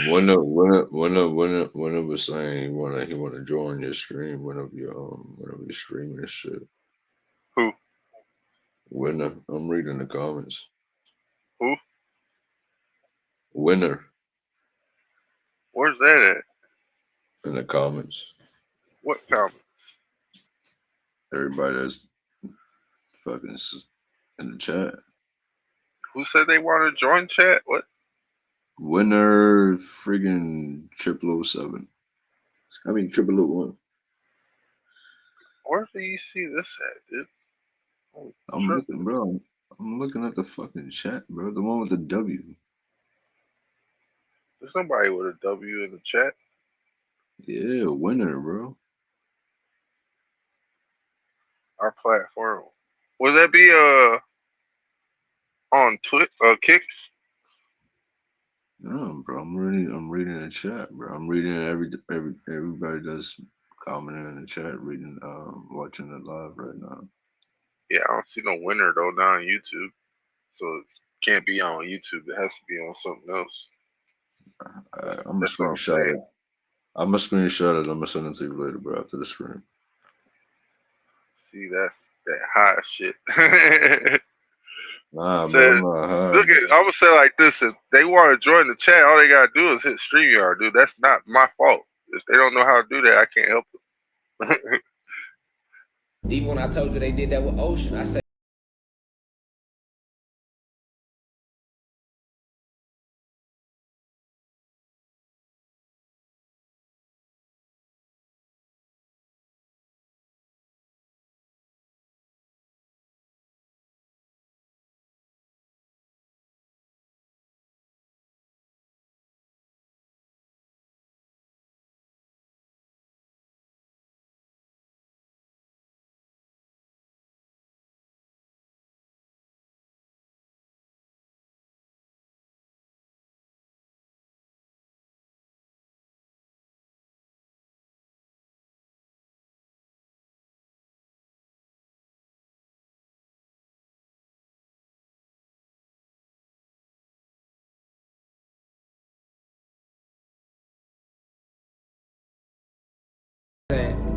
Winner was saying he wanna join your stream whenever you're streaming this shit. Who? Winner. I'm reading the comments. Who? Winner. Where's that at? In the comments. What comments? Everybody that's fucking in the chat. Who said they want to join chat? What? Winner friggin' 007. I mean 001. Where do you see this at, dude? I'm looking, bro. I'm looking at the fucking chat, bro. The one with the W. There's somebody with a W in the chat. Yeah, winner, bro. Our platform. Will that be on Kick? No, bro. I'm reading the chat, bro. I'm reading everybody that's commenting in the chat, reading, watching it live right now. Yeah, I don't see no winner though now on YouTube, so it can't be on YouTube. It has to be on something else. I'm gonna That's what I'm screenshot saying. it. I'm gonna screenshot it. I'm gonna send it to you later, bro, after the stream. See, that's that high shit. Nah, bro, Says, I'm not high. look at. I'm gonna say it like this: if they want to join the chat, all they gotta do is hit StreamYard, dude. That's not my fault. If they don't know how to do that, I can't help them. Even when I told you they did that with Ocean, I said.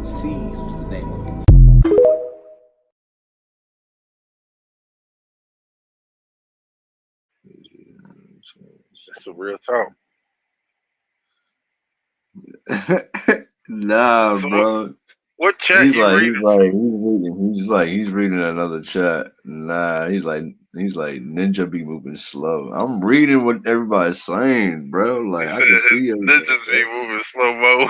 C's was the name of it. That's a real talk. Nah, So bro. what chat you reading? He's reading another chat. Nah, he's like Ninja be moving slow. I'm reading what everybody's saying, bro. Like I can see everything, Ninjas bro. be moving slow mo.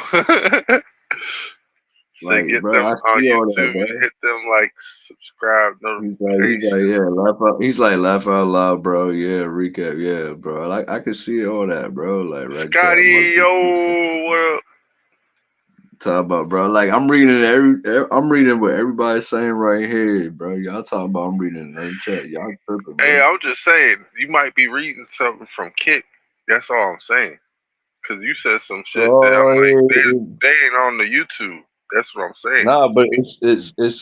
Say Like, get bro, them I on see all that, YouTube and bro. hit them like subscribe He's like, notifications. yeah, laugh out. He's like, laugh out loud, bro. Yeah, recap, yeah, bro. Like, I can see all that, bro. Like, red chat must Scotty, be yo, what up? talk about, bro. Like, I'm reading I'm reading what everybody's saying right here, bro. Y'all talking about I'm reading another chat. Y'all tripping, Hey, bro. I'm just saying, you might be reading something from Kick. That's all I'm saying. Cause you said some shit that I'm like, Oh, they ain't on the YouTube. That's what I'm saying. nah, but it's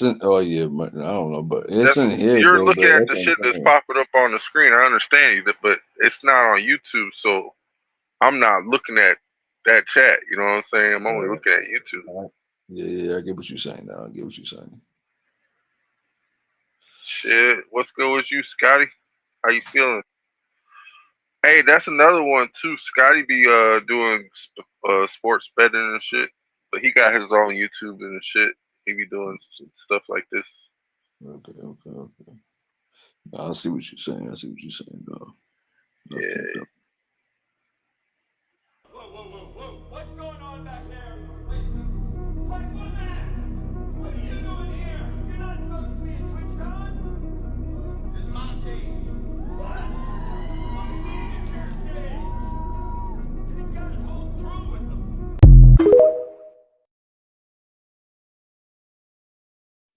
in. Oh yeah, I don't know, but it's That's in here, you're bro. looking But at that's the what I'm shit that's saying. popping up on the screen. I understand you, but it's not on YouTube, so I'm not looking at that chat. You know what I'm saying? I'm only looking at YouTube. Yeah, I get what you're saying. Now I get what you're saying. Shit, what's good with you, Scotty? How you feeling? Hey, that's another one too. Scotty be doing sports betting and shit, but he got his own YouTube and shit. He be doing stuff like this. Okay. Nah, I see what you're saying. Though. Yeah. Whoa. What's going on back there? Wait. What are you doing here? You're not supposed to be at TwitchCon? This is my stage. What? What do you mean it's your stage? And he's got his whole crew with him.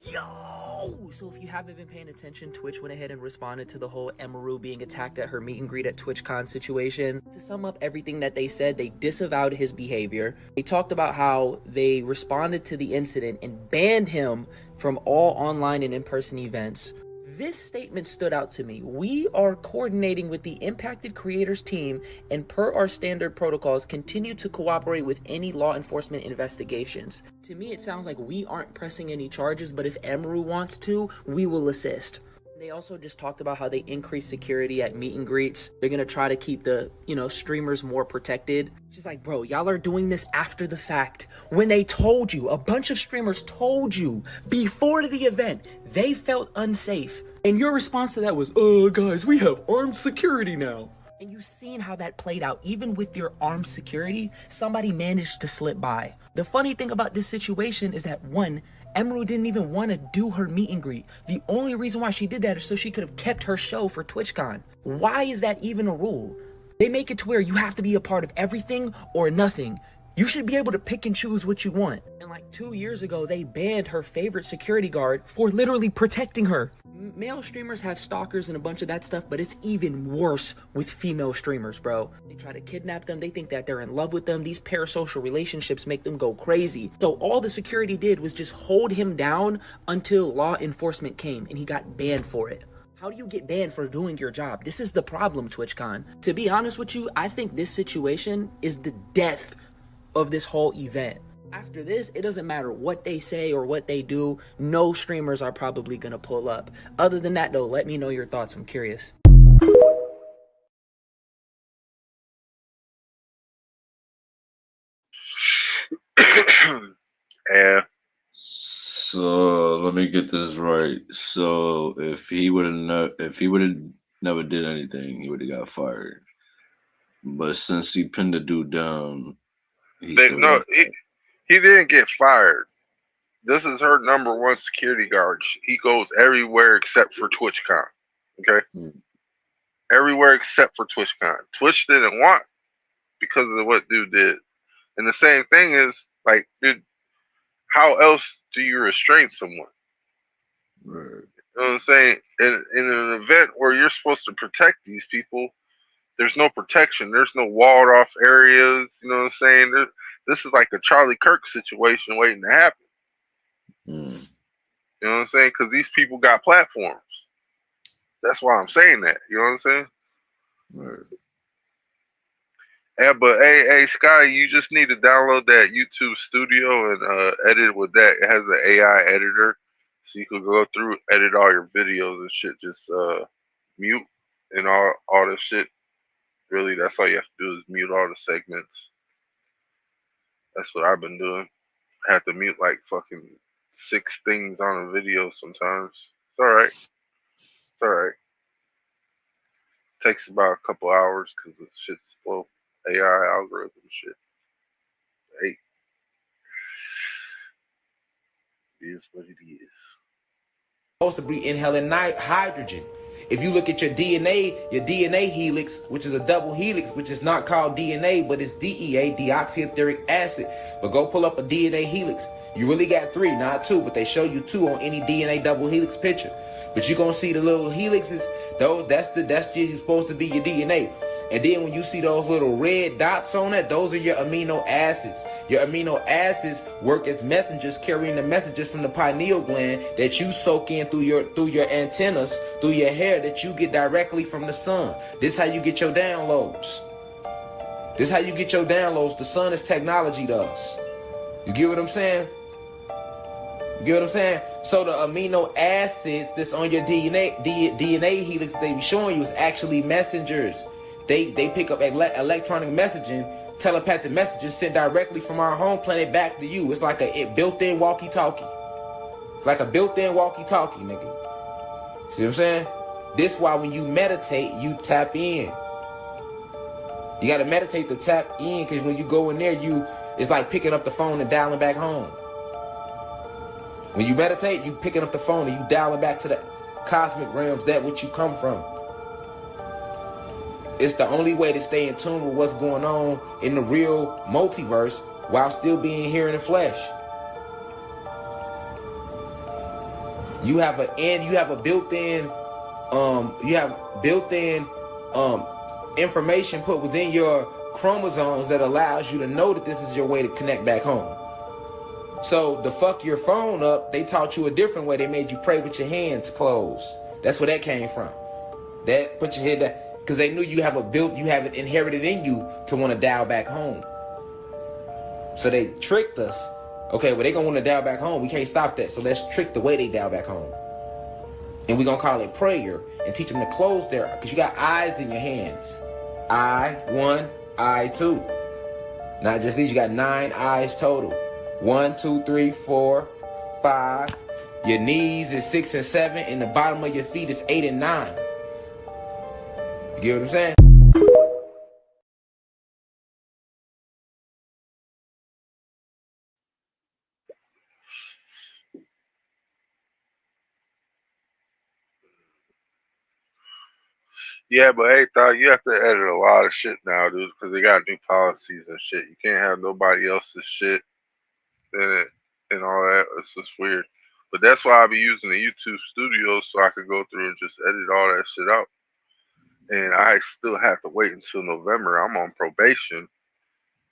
Yo! So if you haven't been paying attention, Twitch went ahead and responded to the whole Emaru being attacked at her meet and greet at TwitchCon situation. To sum up everything that they said, they disavowed his behavior. They talked about how they responded to the incident and banned him from all online and in-person events. This statement stood out to me. We are coordinating with the impacted creators team and per our standard protocols continue to cooperate with any law enforcement investigations. To me, it sounds like we aren't pressing any charges, but if Emaru wants to, we will assist. They also just talked about how they increase security at meet and greets. They're gonna try to keep the, streamers more protected. She's like, bro, y'all are doing this after the fact. When they told you, a bunch of streamers told you before the event, they felt unsafe. And your response to that was, guys, we have armed security now. And you've seen how that played out. Even with your armed security, somebody managed to slip by. The funny thing about this situation is that, one, Emaru didn't even want to do her meet and greet. The only reason why she did that is so she could have kept her show for TwitchCon. Why is that even a rule? They make it to where you have to be a part of everything or nothing. You should be able to pick and choose what you want. And like 2 years ago, they banned her favorite security guard for literally protecting her. Male streamers have stalkers and a bunch of that stuff, but it's even worse with female streamers, bro. They try to kidnap them. They think that they're in love with them. These parasocial relationships make them go crazy. So all the security did was just hold him down until law enforcement came, and he got banned for it. How do you get banned for doing your job? This is the problem, TwitchCon. To be honest with you, I think this situation is the death of this whole event. After this, it doesn't matter what they say or what they do. No streamers are probably gonna pull up. Other than that, though, let me know your thoughts. I'm curious. Yeah. So let me get this right. So if he would have never did anything, he would have got fired. But since he pinned the dude down, he didn't get fired. This is her #1 security guard. He goes everywhere except for TwitchCon. Okay? Everywhere except for TwitchCon. Twitch didn't want because of what dude did. And the same thing is, like, dude, how else do you restrain someone? Right. You know what I'm saying? In an event where you're supposed to protect these people, there's no protection. There's no walled off areas. You know what I'm saying? This is like a Charlie Kirk situation waiting to happen. You know what I'm saying? Because these people got platforms. That's why I'm saying that. You know what I'm saying? Right. Yeah, but hey, Scotty, you just need to download that YouTube Studio and edit with that. It has an AI editor, so you could go through, edit all your videos and shit. Just mute and all this shit. Really, that's all you have to do is mute all the segments. That's what I've been doing. I have to mute like fucking 6 things on a video sometimes. It's alright. It's alright. Takes about a couple hours because the shit's slow. AI algorithm shit. Hey. It is what it is. Supposed to be inhaling hydrogen. If you look at your DNA helix, which is a double helix, which is not called DNA, but it's DEA, deoxyetheric acid. But go pull up a DNA helix. You really got 3, not 2, but they show you 2 on any DNA double helix picture. But you're gonna see the little helixes, those that's supposed to be your DNA. And then when you see those little red dots on it, those are your amino acids. Your amino acids work as messengers, carrying the messages from the pineal gland that you soak in through your antennas, through your hair, that you get directly from the sun. This is how you get your downloads. This is how you get your downloads. The sun is technology to us. You get what I'm saying? You get what I'm saying? So the amino acids that's on your DNA helix they be showing you is actually messengers. They pick up electronic messaging, telepathic messages sent directly from our home planet back to you. It's like a built-in walkie-talkie. It's like a built-in walkie-talkie, nigga. See what I'm saying? This why when you meditate, you tap in. You gotta meditate to tap in, because when you go in there, it's like picking up the phone and dialing back home. When you meditate, you picking up the phone and you dialing back to the cosmic realms, that which you come from. It's the only way to stay in tune with what's going on in the real multiverse while still being here in the flesh. You have a built-in information put within your chromosomes that allows you to know that this is your way to connect back home. So to fuck your phone up, they taught you a different way. They made you pray with your hands closed. That's where that came from. That put your head down. Because they knew you have it inherited in you to want to dial back home. So they tricked us. Okay, well, they going to want to dial back home. We can't stop that. So let's trick the way they dial back home. And we're going to call it prayer and teach them to close their, because you got eyes in your hands. Eye 1, eye 2. Not just these, you got 9 eyes total. 1, 2, 3, 4, 5. Your knees is 6 and 7, and the bottom of your feet is 8 and 9. You get what I'm saying? Yeah, but hey, thought you have to edit a lot of shit now, dude, because they got new policies and shit. You can't have nobody else's shit in it and all that. It's just weird. But that's why I be using the YouTube Studio so I could go through and just edit all that shit out. And I still have to wait until November. I'm on probation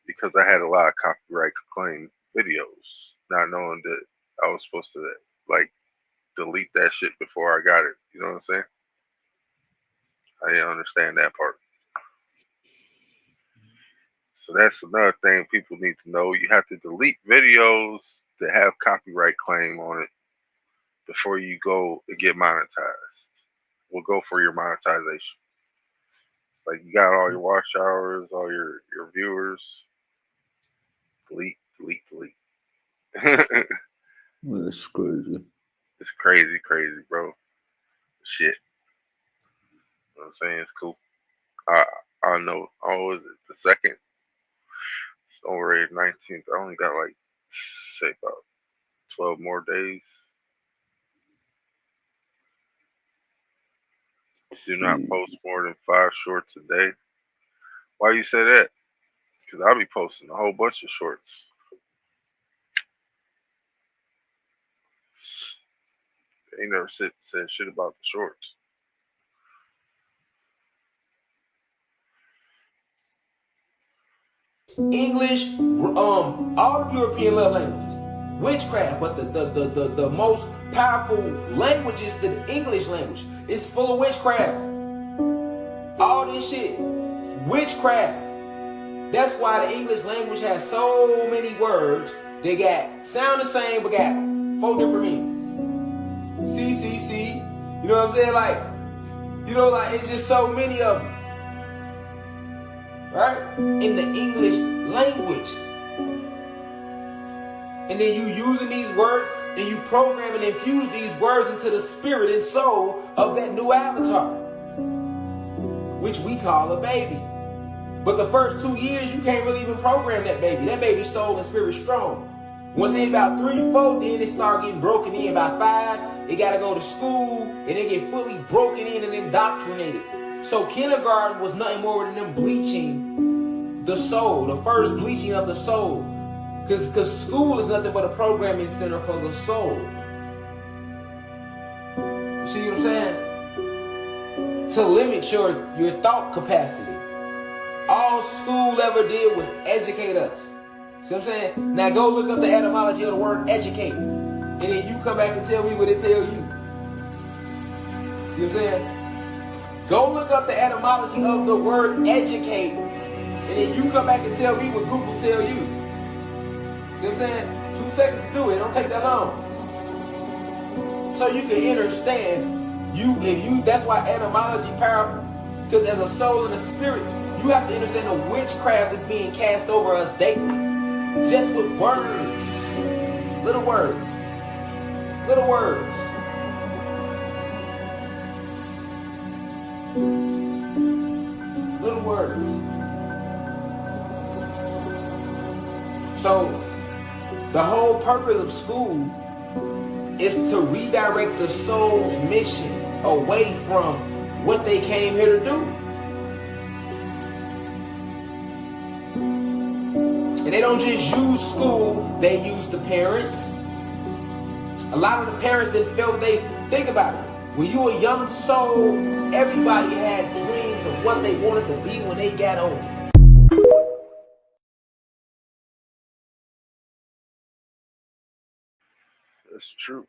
because I had a lot of copyright claim videos, not knowing that I was supposed to like delete that shit before I got it. You know what I'm saying? I didn't understand that part. So that's another thing people need to know. You have to delete videos that have copyright claim on it before you go and get monetized. We'll go for your monetization. Like you got all your watch hours, all your viewers. Delete, delete, delete. That's crazy. It's crazy, crazy, bro. Shit. You know what I'm saying? It's cool. I know. Oh, is it the second? It's already 19th. I only got like, say, about 12 more days. Do not post more than 5 shorts a day. Why you say that? Because I'll be posting a whole bunch of shorts. They ain't never said shit about the shorts. English, all European love languages, witchcraft, but the most powerful language is the English language. It's full of witchcraft. All this shit, witchcraft. That's why the English language has so many words. They got sound the same, but got 4 different meanings. C. You know what I'm saying? Like, you know, like it's just so many of them. Right? In the English language. And then you using these words and you program and infuse these words into the spirit and soul of that new avatar, which we call a baby. But the first 2 years, you can't really even program that baby. That baby's soul and spirit strong. Once they about 3, 4, then they start getting broken in. By 5, they got to go to school and they get fully broken in and indoctrinated. So kindergarten was nothing more than them bleaching the soul, the first bleaching of the soul. Because school is nothing but a programming center for the soul. You see what I'm saying? To limit your thought capacity. All school ever did was educate us. See what I'm saying? Now go look up the etymology of the word educate. And then you come back and tell me what it tell you. See what I'm saying? Go look up the etymology of the word educate. And then you come back and tell me what Google tell you. See what I'm saying? 2 seconds to do it. It don't take that long. So you can understand. That's why etymology powerful. Because as a soul and a spirit, you have to understand the witchcraft that's being cast over us daily. Just with words. Little words. Little words. Little words. So, the whole purpose of school is to redirect the soul's mission away from what they came here to do. And they don't just use school, they use the parents. A lot of the parents didn't feel think about it. When you were a young soul, everybody had dreams of what they wanted to be when they got older. That's true.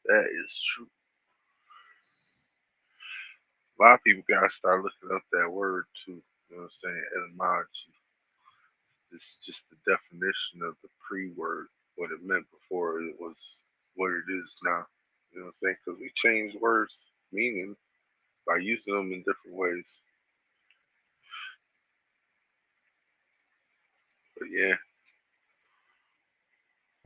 That is true. A lot of people gotta start looking up that word too. You know what I'm saying? Etymology. It's just the definition of the pre-word, what it meant before it was what it is now. You know what I'm saying? Because we change words' meaning by using them in different ways. But yeah.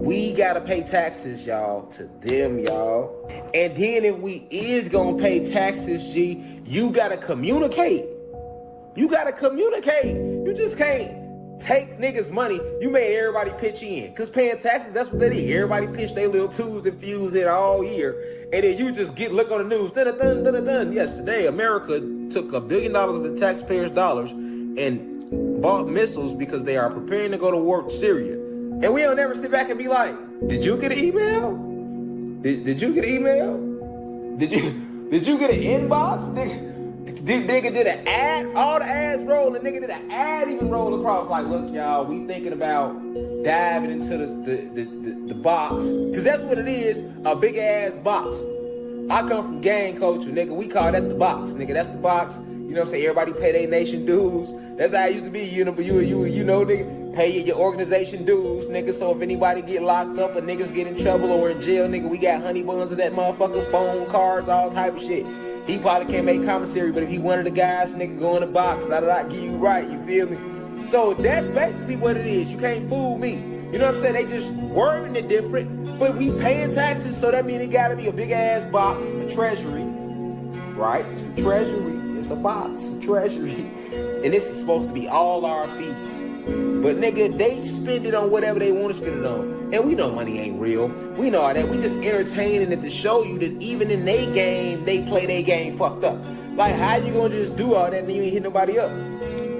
We gotta pay taxes, y'all, to them, y'all. And then if we is gonna pay taxes, G, you gotta communicate. You gotta communicate. You just can't take niggas' money. You made everybody pitch in. Cause paying taxes, that's what they did. Everybody pitched their little twos and fews in all year. And then you just look on the news. Dun. Yes, today America took $1 billion of the taxpayers' dollars and bought missiles because they are preparing to go to war with Syria. And we don't ever sit back and be like, did you get an email? Did you get an email? Did you get an inbox? Nigga did an ad, all the ads rolled, the nigga did an ad even roll across like, look y'all, we thinking about diving into the box. Cause that's what it is, a big ass box. I come from gang culture, nigga. We call that the box, nigga. That's the box. You know what I'm saying? Everybody pay their nation dues. That's how it used to be, you know, but you know, nigga, pay your organization dues, nigga. So if anybody get locked up or niggas get in trouble or in jail, nigga, we got honey buns of that motherfucker, phone cards, all type of shit. He probably can't make commissary, but if he one of the guys, nigga, go in the box, da give you right, you feel me? So that's basically what it is. You can't fool me. You know what I'm saying? They just wording it different, but we paying taxes, so that means it gotta be a big ass box, a treasury, right? It's a treasury, it's a box, a treasury, and this is supposed to be all our fees. But nigga, they spend it on whatever they want to spend it on. And we know money ain't real. We know all that. We just entertaining it to show you that even in they game, they play their game fucked up. Like, how you gonna just do all that and you ain't hit nobody up?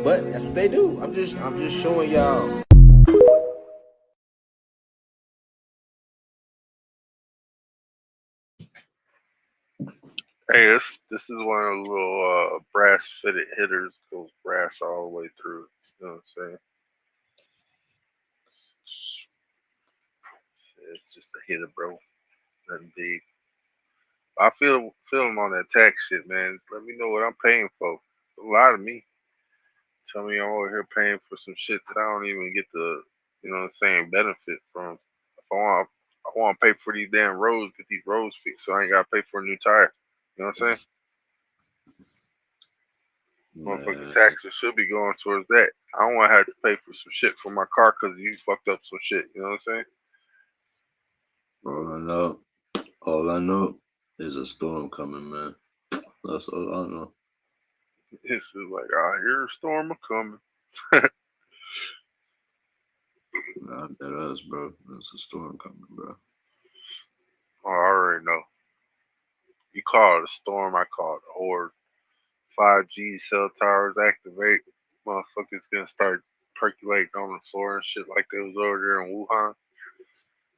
But that's what they do. I'm just showing y'all. Hey, this is one of those little brass fitted hitters, goes brass all the way through. You know what I'm saying? It's just a hitter, bro. Nothing big. I feel them on that tax shit, man. Let me know what I'm paying for. A lot of me. Tell me I'm over here paying for some shit that I don't even get the, you know what I'm saying, benefit from. If I want to pay for these damn roads, get these roads fixed, so I ain't got to pay for a new tire. You know what I'm saying? Motherfucking taxes should be going towards that. I don't want to have to pay for some shit for my car because you fucked up some shit. You know what I'm saying? All I know is a storm coming, man. That's all I know. It's just like, I hear a storm coming. Nah, that us, bro. There's a storm coming, bro. Oh, I already know. You call it a storm, I call it a horde. 5G cell towers activate. Motherfuckers gonna start percolating on the floor and shit like they was over there in Wuhan.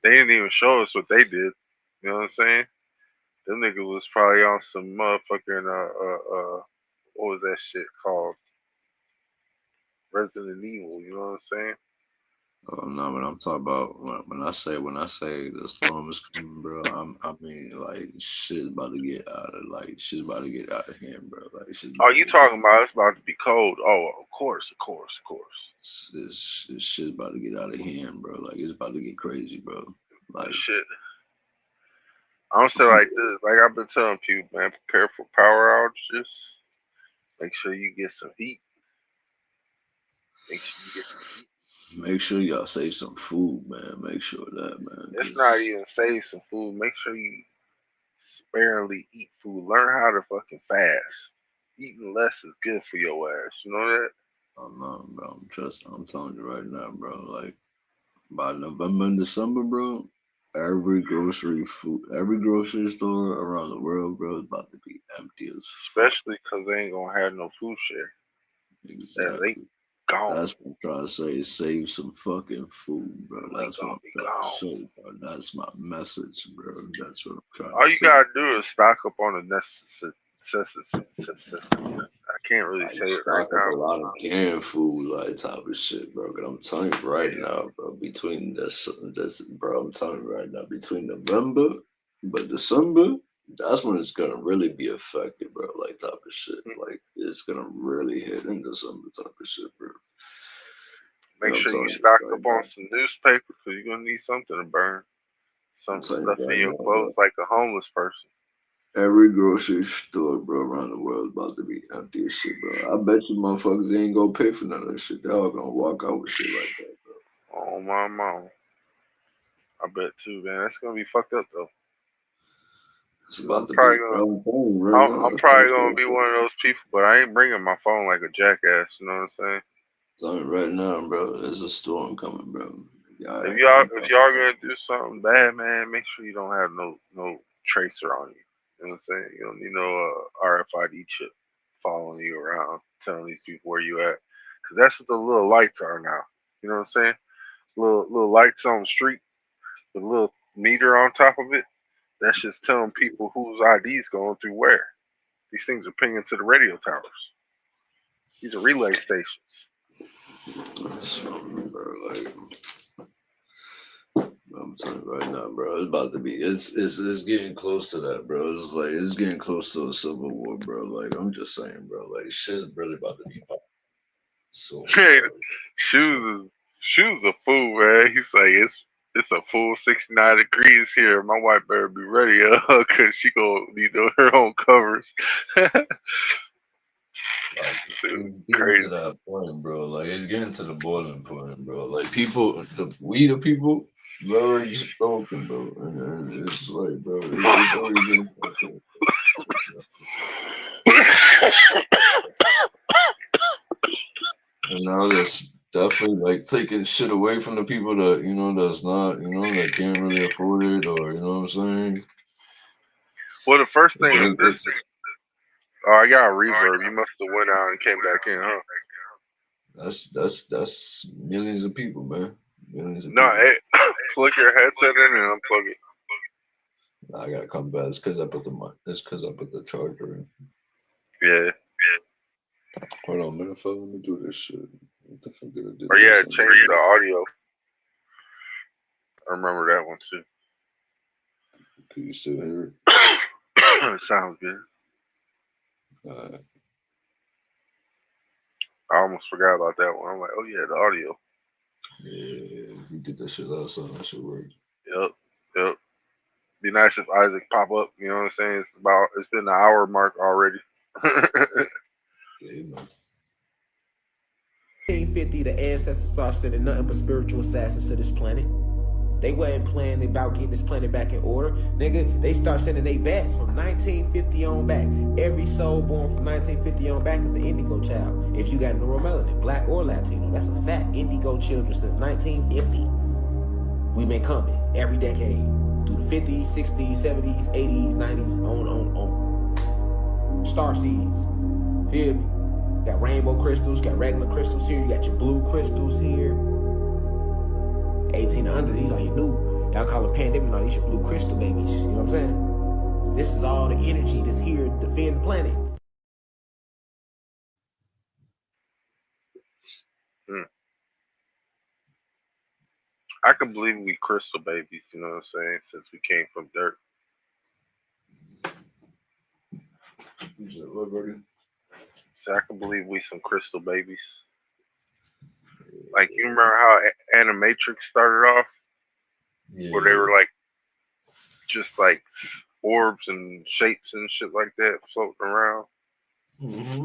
They didn't even show us what they did. You know what I'm saying? Them niggas was probably on some motherfucking what was that shit called? Resident Evil. You know what I'm saying? Oh no, but I'm talking about when I say the storm is coming, bro. I mean like shit's about to get out of hand, bro. Like shit's Oh, about to you get talking about it's about to be cold? Oh, of course. this shit's about to get out of hand, bro. Like it's about to get crazy, bro. Like Shit. I'm saying like this, like I've been telling people, man, prepare for power outages. Make sure you get some heat. make sure y'all save some food, man. Make sure that, man. It's not even save some food. Make sure you sparingly eat food. Learn how to fucking fast. Eating less is good for your ass. You know that? I'm not, bro. I'm telling you right now, bro. Like by November and December, bro, every grocery store around the world, bro, is about to be empty as fuck. Especially because they ain't gonna have no food share. Exactly. They gone. That's what I'm trying to say. Save some fucking food, bro. They That's what gonna I'm be trying to gone. say, bro. That's my message, bro. That's what I'm trying All to you say. gotta do is stock up on the necessities. I can't really Like say it right stock up a now. lot of canned food, like type of shit, bro. But I'm telling you right now, bro. Between this, bro. I'm telling you right now. Between November, but December, that's when it's gonna really be affected, bro. Like type of shit. Like it's gonna really hit in December type of shit, bro. Make I'm sure you telling you stock right up now. on some newspaper because you're gonna need something to burn. I'm Some telling stuff you in right your now, clothes bro. like a homeless person. Every grocery store, bro, around the world is about to be empty as shit, bro. I bet you motherfuckers ain't gonna pay for none of that shit. They're all gonna walk out with shit like that, bro. Oh my mom. I bet too, man. That's gonna be fucked up though. It's 'Cause about to be, bro. I'm telling you right now. I'm It's probably about gonna to be be. one of those people, but I ain't bringing my phone like a jackass. You know what I'm saying? Telling you right now, bro. There's a storm coming, bro. Yeah, If I y'all ain't if talking y'all about gonna do something bad, man, make sure you don't have no tracer on you. You know what I'm saying? You don't need no RFID chip following you around, telling these people where you at, because that's what the little lights are now. You know what I'm saying? Little lights on the street with a little meter on top of it. That's just telling people whose ID's going through where. These things are pinging to the radio towers. These are relay stations. Bro, like, I'm telling you right now, bro. It's about to be. It's getting close to that, bro. It's like it's getting close to a civil war, bro. Like I'm just saying, bro. Like shit is really about to be popping. So, Hey, shoes a fool, man. He's like it's a full 69 degrees here. My wife better be ready, cause she gonna be doing her own covers. like, it's getting Crazy. to that point, bro. Like it's getting to the boiling point, bro. Like people, the people, you already spoken, bro. And it's like, bro, it's already getting to that point. And now that's definitely like taking shit away from the people that that's not that can't really afford it, or you know what I'm saying. Well, the first It's thing is gonna, this. Oh, I got a reverb. You must have went out and came back in, huh? that's millions of people, man. Millions of No, people. hey, plug your headset in and unplug it. I gotta come back. It's because I put the charger in. Yeah. Hold on a minute, fella. Let me do this shit. What the fuck did I do? Or yeah, change the audio. I remember that one too. Can you still hear it? It sounds good. Alright. I almost forgot about that one. I'm like, oh yeah, the audio. Yeah, you did that shit last time. That shit worked. Yep. Be nice if Isaac pop up. You know what I'm saying? It's been the hour mark already. Yeah, man. 1950, the ancestors started sending nothing but spiritual assassins to this planet. They wasn't planning about getting this planet back in order. Nigga, they start sending their bats from 1950 on back. Every soul born from 1950 on back is an indigo child. If you got neuromelanin, black or Latino, that's a fact. Indigo children since 1950. We've been coming every decade. Through the 50s, 60s, 70s, 80s, 90s, on. Star seeds. Feel me? Got rainbow crystals, got regular crystals here, you got your blue crystals here. 18 and under, these are your new. Y'all call them pandemic, no, these your blue crystal babies. You know what I'm saying? This is all the energy that's here to defend the planet. I can believe we crystal babies, you know what I'm saying, since we came from dirt. So I can believe we some crystal babies. Like, you remember how Animatrix started off? Yeah. Where they were like, just like orbs and shapes and shit like that floating around. Mm-hmm.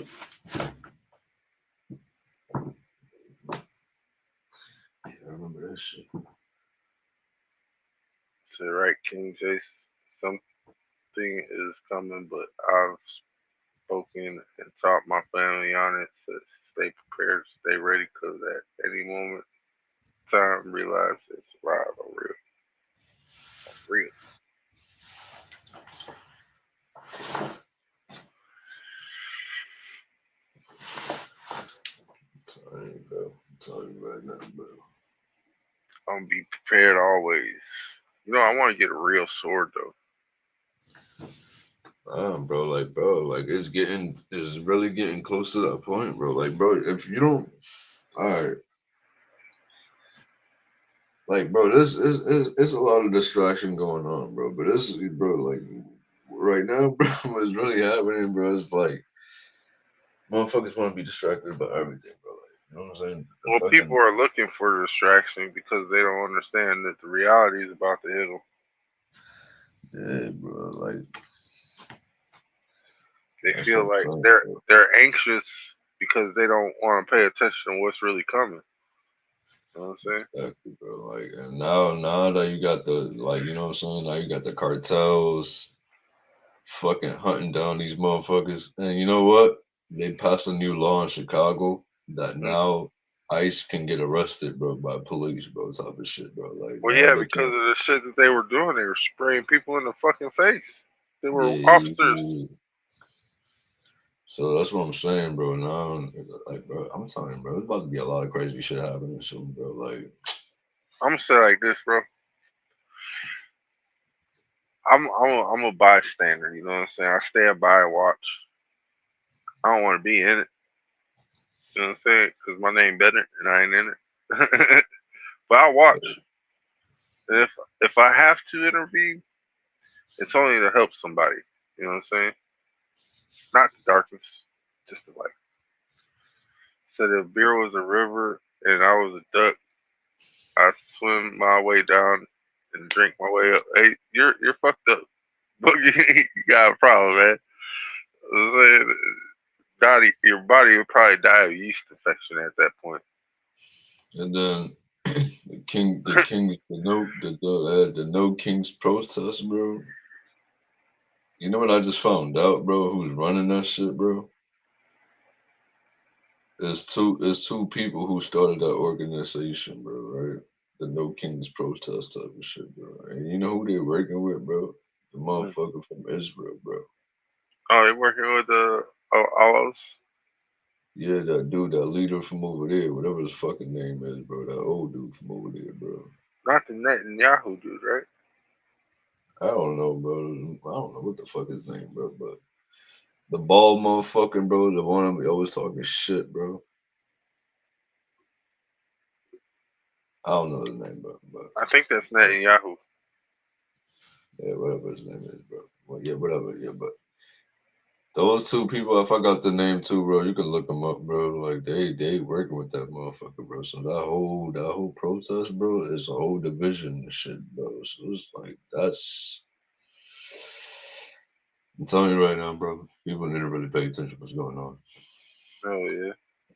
Yeah, I remember that shit. So, right, King Jace, something is coming, but I've spoken and taught my family on it to stay prepared, stay ready, because at any moment, time, realize it's arrived on real. Real. I'm telling you right now, bro. I'm gonna be prepared always. You know, I want to get a real sword though. Bro, it's really getting close to that point, bro. Like, bro, if you don't, all right, like, bro, this is it's a lot of distraction going on, bro. But this, bro, like, right now, bro, what's really happening, bro, is like, motherfuckers want to be distracted about everything, bro. Like, you know what I'm saying? Well, people are looking for distraction because they don't understand that the reality is about to hit them. Yeah, bro, like. They feel like they're anxious because they don't want to pay attention to what's really coming. You know what I'm saying? Exactly, bro. Like, and now that you got the, like, you know what I'm saying? Now you got the cartels fucking hunting down these motherfuckers. And you know what? They passed a new law in Chicago that now ICE can get arrested, bro, by police, bro, type of shit, bro. Like, Well, now yeah, they because of can. the shit that they were doing. They were spraying people in the fucking face. They were officers. Yeah. So that's what I'm saying, bro. Now, like, bro, I'm telling you, bro, there's about to be a lot of crazy shit happening soon, bro. Like, I'm gonna say like this, bro. I'm a bystander. You know what I'm saying? I stand by and watch. I don't want to be in it. You know what I'm saying? Because my name better and I ain't in it. But I watch. And if I have to intervene, it's only to help somebody. You know what I'm saying? Not the darkness, just the light. So if beer was a river and I was a duck, I'd swim my way down and drink my way up. Hey, you're fucked up. Boogie, you got a problem, man. I'm saying, your body would probably die of yeast infection at that point. And then the no kings protest, bro. You know what I just found out, bro? Who's running that shit, bro? It's two people who started that organization, bro. Right? The No Kings protest type of shit, bro. And you know who they're working with, bro? The motherfucker from Israel, bro. Oh, they working with the Allahs? Yeah, that dude, that leader from over there, whatever his fucking name is, bro. That old dude from over there, bro. Not the Netanyahu dude, right? I don't know, bro. I don't know what the fuck his name, bro. But the bald motherfucker, bro, the one of me always talking shit, bro. I don't know his name, but I think that's Netanyahu. yeah, whatever his name is, bro. Well, yeah, whatever, yeah, but those two people, I forgot the name too, bro. You can look them up, bro. Like they working with that motherfucker, bro. So that whole protest, bro, is a whole division and shit, bro. So it's like that's. I'm telling you right now, bro. People need to really pay attention to what's going on. Oh yeah.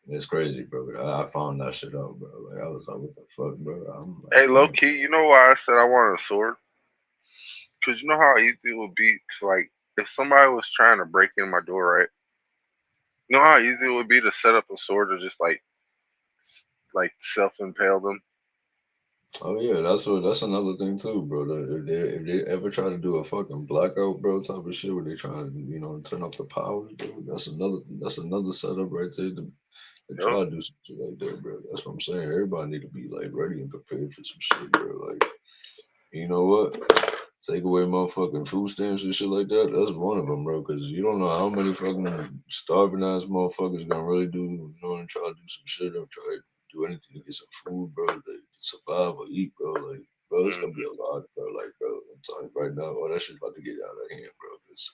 It's crazy, bro. I found that shit out, bro. Like I was like, what the fuck, bro? I'm like, Hey, low damn. key, you know why I said I wanted a sword? Cause you know how easy it would be to like if somebody was trying to break in my door, right? You know how easy it would be to set up a sword to just like self impale them. Oh yeah, that's another thing too, bro. If they ever try to do a fucking blackout, bro, type of shit where they try to turn off the powers, bro. That's another setup right there to Yep. try to do some shit like that, bro. That's what I'm saying. Everybody need to be like ready and prepared for some shit, bro. Like, you know what? Take away motherfucking food stamps and shit like that. That's one of them, bro. Because you don't know how many fucking starving ass motherfuckers gonna really do, and try to do some shit or try to do anything to get some food, bro, to survive or eat, bro. Like, bro, it's gonna be a lot, bro. Like, bro, I'm telling you right now, oh, that shit's about to get out of hand, bro. Because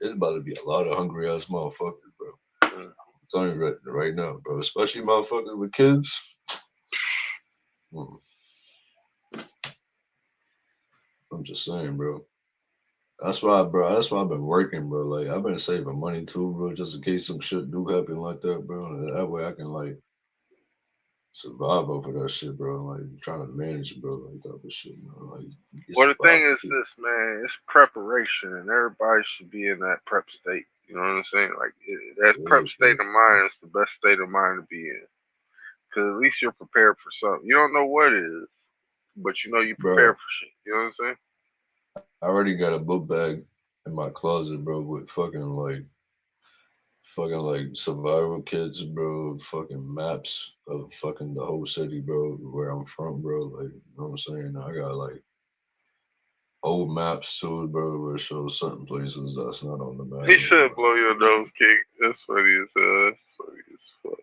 it's about to be a lot of hungry ass motherfuckers, bro. I'm telling you right now, bro. Especially motherfuckers with kids. I'm just saying, bro. That's why, bro. That's why I've been working, bro. Like I've been saving money too, bro, just in case some shit do happen like that, bro. And that way I can like survive over that shit, bro. Like trying to manage it, bro, like type of shit, bro. Like you Well, the survive. thing is this, man. It's preparation, and everybody should be in that prep state. You know what I'm saying? Like that prep state of mind is the best state of mind to be in, because at least you're prepared for something. You don't know what it is, but you know you prepared Bro, for shit. You know what I'm saying? I already got a book bag in my closet, bro, with fucking like survival kits, bro, fucking maps of fucking the whole city, bro, where I'm from, bro. Like, you know what I'm saying? I got like old maps too, bro, where it shows certain places that's not on the map. He said, "Blow your nose, King." That's funny as funny as fuck.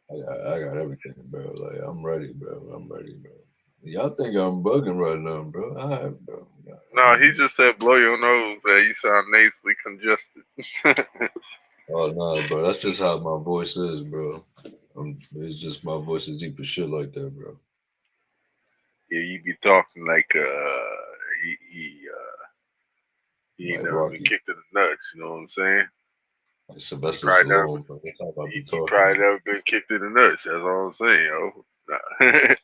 I got everything, bro. Like I'm ready, bro. I'm ready, bro. Y'all think I'm bugging right now, bro? Alright, bro. No, he just said, "Blow your nose." Man, you sound nasally congested. Oh no, bro. That's just how my voice is, bro. It's just my voice is deep as shit like that, bro. Yeah, you be talking like he ain't Like never been Rocky, kicked in the nuts. You know what I'm saying? like He Sylvester probably never, Stallone, bro. That's how I be he talking, probably bro. never been kicked in the nuts. That's all I'm saying, yo. Nah.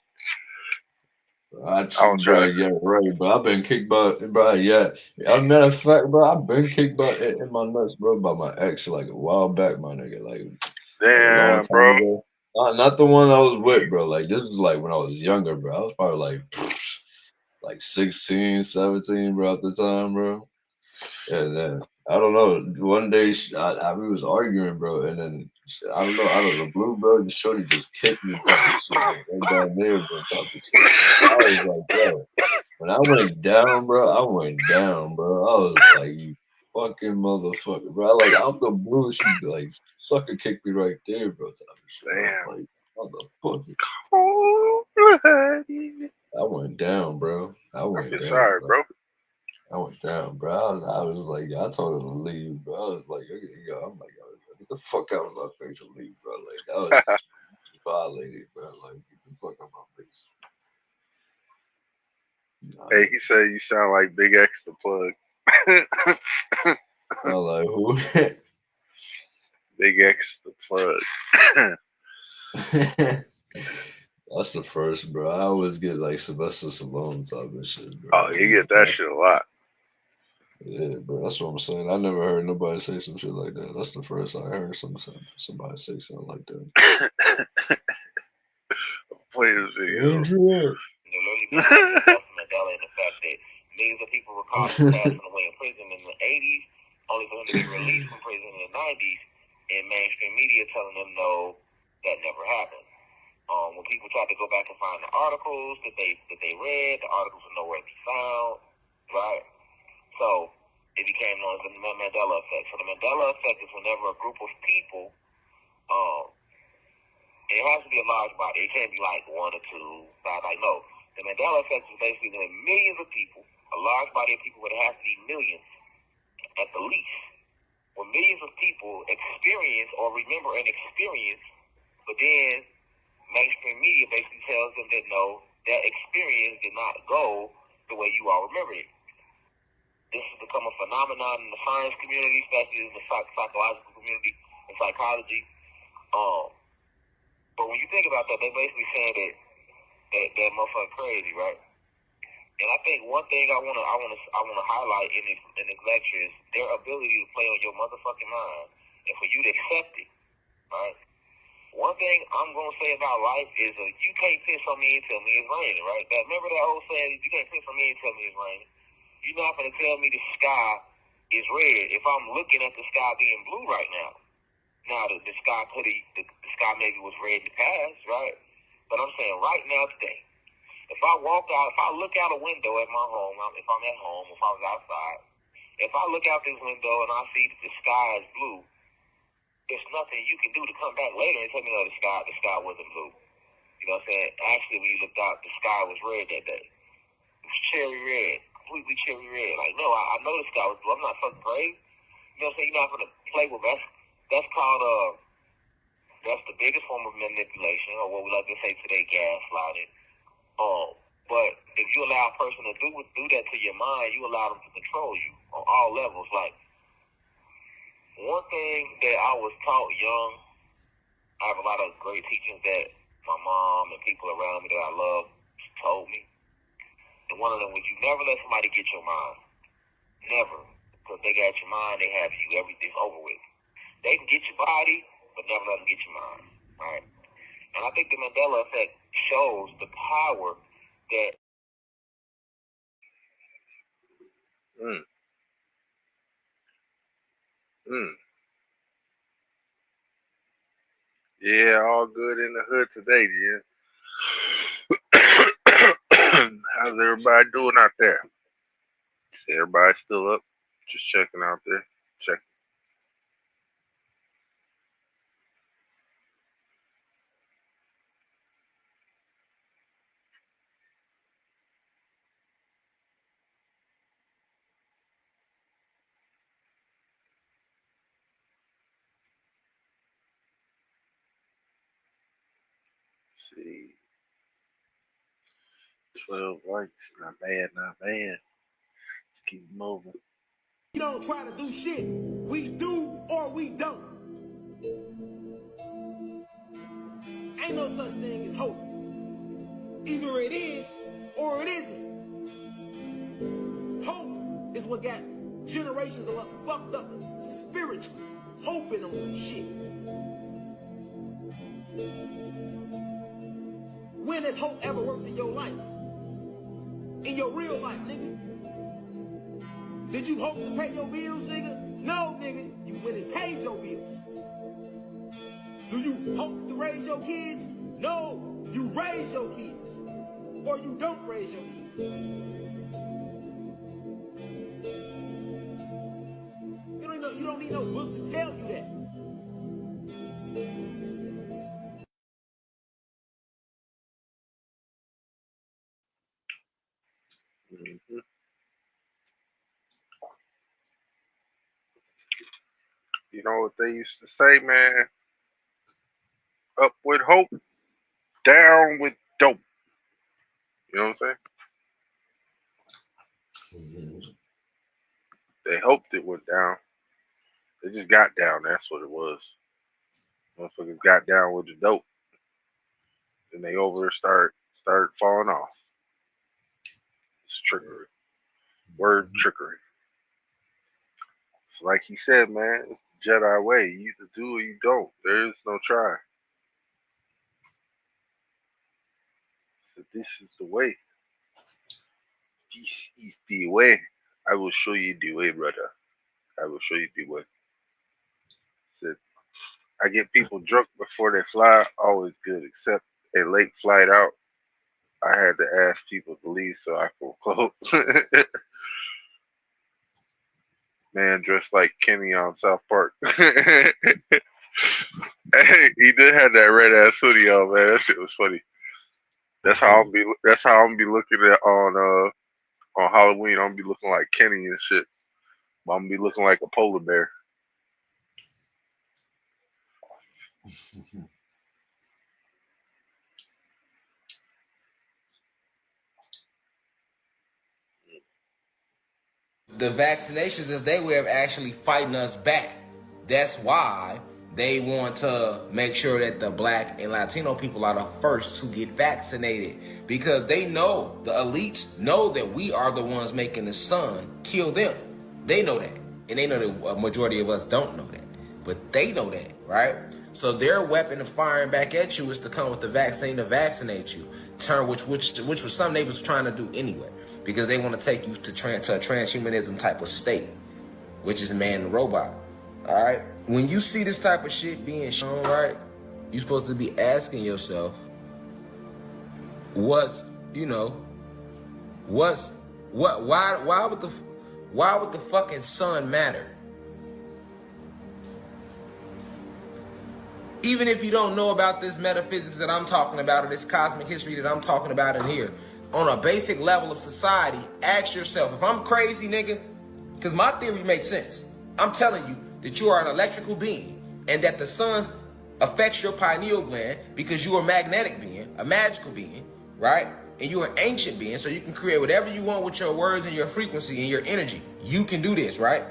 I don't try Bro, to. yeah, right, bro. I've been kicked by, bro, yeah. As a matter of fact, bro, I've been kicked by in my nuts, bro, by my ex like a while back, my nigga, like a long Damn, time bro. ago. Not the one I was with, bro. Like this is like when I was younger, bro. I was probably like 16, 17, bro, at the time, bro. And then I don't know. One day we was arguing, bro, and then I don't know, out of the blue, bro, the shorty just kicked me, type of shit, like right down there, bro, type of shit. I was like, yo. When I went down, bro, I went down, bro. I was like, you fucking motherfucker, bro. Like out the blue, she like sucker kicked me right there, bro. Type of shit. Damn. Like, motherfucker. Oh, bloody. I went down, bro. I I'm went just down, sorry, bro. bro. I went down, bro. I was like, I told her to leave, bro. I was like, okay, yo, I'm like, yo, get the fuck out of my face and leave, bro. Like that was just violated, bro. Like get the fuck out of my face. Nah, Hey, he said you sound like Big X the plug. sound like who? Big X the plug. That's the first, bro. I always get like Sylvester Stallone type of shit, bro. Oh, you get that shit a lot. Yeah, bro. That's what I'm saying. I never heard nobody say some shit like that. That's the first I heard somebody say something like that. Play this video. Adrian. Mandela and the fact that millions of people were caught and passing away in prison in the 80s, only for him to be released from prison in the 90s, and mainstream media telling them no, that never happened. When people tried to go back and find the articles that they read, the articles were nowhere to be found, right? So it became known as the Mandela effect. So the Mandela effect is whenever a group of people, it has to be a large body. It can't be like one or two, five. Like no, the Mandela effect is basically when millions of people, a large body of people, would have to be millions at the least. When millions of people experience or remember an experience, but then mainstream media basically tells them that no, that experience did not go the way you all remember it. This has become a phenomenon in the science community, especially in the psychological community and psychology. But when you think about that, they basically saying that motherfucker crazy, right? And I think one thing I wanna highlight in this lecture is their ability to play on your motherfucking mind and for you to accept it, right? One thing I'm gonna say about life is you can't piss on me and tell me it's raining, right? Remember that old saying, you can't piss on me and tell me it's raining. You're not gonna tell me the sky is red if I'm looking at the sky being blue right now. Now the sky the sky maybe was red in the past, right? But I'm saying right now today, if I walk out, if I look out a window at my home, if I'm at home, if I was outside, if I look out this window and I see that the sky is blue, there's nothing you can do to come back later and tell me no, the sky wasn't blue. You know what I'm saying? Actually, when you looked out, the sky was red that day. It was cherry red, completely cherry red. Like, no, I know the sky was blue. I'm not fucking crazy. You know what I'm saying? You're not gonna play with that's called that's the biggest form of manipulation, or what we like to say today, gaslighting. But if you allow a person to do that to your mind, you allow them to control you on all levels. Like, one thing that I was taught young, I have a lot of great teachings that my mom and people around me that I love told me. And one of them was, you never let somebody get your mind. Never. Because they got your mind, they have you. Everything's over with. They can get your body, but never let them get your mind. Right? And I think the Mandela effect shows the power that Yeah, all good in the hood today, Jen. How's everybody doing out there? Is everybody still up? Just checking out there. Check. See. 12 likes. Not bad, not bad. Let's keep moving. We don't try to do shit. We do or we don't. Ain't no such thing as hope. Either it is or it isn't. Hope is what got generations of us fucked up spiritually, hoping on some shit. When has hope ever worked in your life? In your real life, nigga? Did you hope to pay your bills, nigga? No, nigga. You went and paid your bills. Do you hope to raise your kids? No. You raise your kids. Or you don't raise your kids. need no book to tell you that. Mhm. You know what they used to say, man? Up with hope, down with dope. You know what I'm saying? They hoped it went down. They just got down. That's what it was. Motherfuckers got down with the dope. Then they over there started falling off. It's trickery. Word trickery. So like he said, man, it's the Jedi way. You either do or you don't. There is no try. So this is the way. This is the way. I will show you the way, brother. I will show you the way. Said, I get people drunk before they fly. Always good, except a late flight out. I had to ask people to leave so I could close. Man dressed like Kenny on South Park. Hey, he did have that red ass hoodie on, man. That shit was funny. That's how I'm be. That's how I'm be looking at on Halloween. I'm be looking like Kenny and shit. But I'm be looking like a polar bear. The vaccinations is their way of actually fighting us back. That's why they want to make sure that the black and Latino people are the first to get vaccinated, because they know, the elites know, that we are the ones making the sun kill them. They know that. And they know that a majority of us don't know that. But they know that, right? So their weapon of firing back at you is to come with the vaccine to vaccinate you. Which was some neighbors trying to do anyway, because they want to take you to a transhumanism type of state, which is man and robot. All right. When you see this type of shit being shown, right, you're supposed to be asking yourself, why would the fucking sun matter? Even if you don't know about this metaphysics that I'm talking about, or this cosmic history that I'm talking about in here, on a basic level of society, ask yourself, if I'm crazy, nigga, because my theory makes sense. I'm telling you that you are an electrical being, and that the sun affects your pineal gland because you are a magnetic being, a magical being, right? And you're an ancient being, so you can create whatever you want with your words and your frequency and your energy. You can do this, right?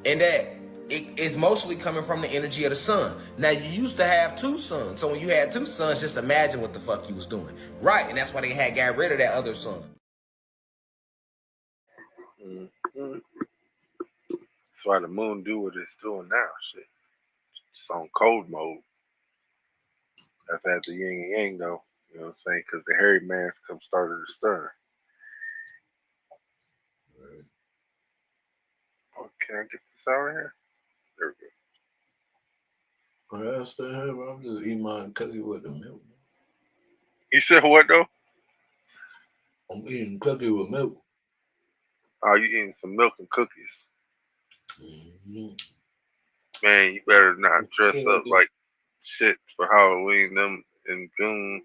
And that it is mostly coming from the energy of the sun. Now, you used to have two suns. So when you had two suns, just imagine what the fuck you was doing. Right, and that's why they got rid of that other sun. Mm-hmm. That's why the moon do what it's doing now. Shit. It's on cold mode. That's at the yin and yang, though. You know what I'm saying? Because the hairy man's come started the sun. Oh, can I get this out of here? There we go. I still have. I'm just eating my cookie with the milk. You said what, though? I'm eating cookie with milk. Oh, you eating some milk and cookies. Mm-hmm. Man, you better not dress up like shit for Halloween. Them and Goon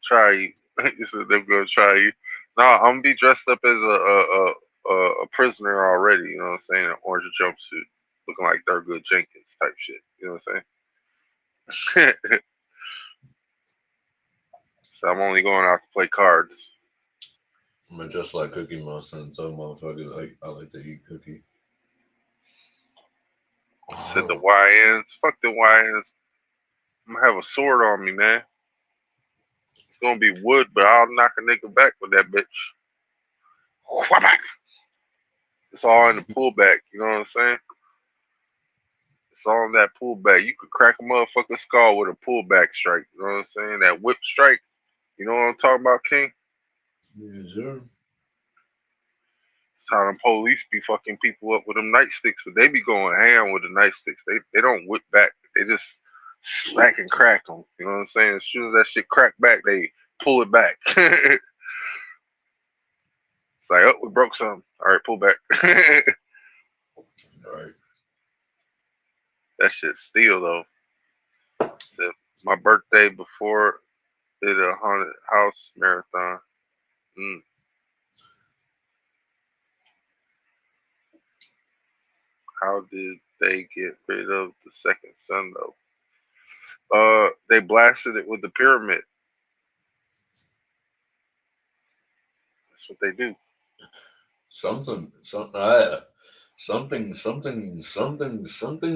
try you. You said they're gonna try you. No, I'm gonna be dressed up as a prisoner already. You know what I'm saying? An orange jumpsuit, looking like Thurgood Jenkins type shit. You know what I'm saying? So I'm only going out to play cards. I'm just like Cookie Monster, and some motherfuckers I like to eat cookie. Said the YNs. Fuck the YNs. I'm gonna have a sword on me, man. It's gonna be wood, but I'll knock a nigga back with that bitch. Whack. It's all in the pullback. You know what I'm saying? It's all in that pullback. You could crack a motherfucking skull with a pullback strike. You know what I'm saying? That whip strike. You know what I'm talking about, King? Yeah, sure. That's how them police be fucking people up with them nightsticks, but they be going ham with the nightsticks. They don't whip back. They just smack and crack them. You know what I'm saying? As soon as that shit crack back, they pull it back. It's like, oh, we broke something. All right, pull back. All right. That shit's steel though. So my birthday before did a haunted house marathon. Mm. How did they get rid of the second son though? They blasted it with the pyramid. That's what they do. Something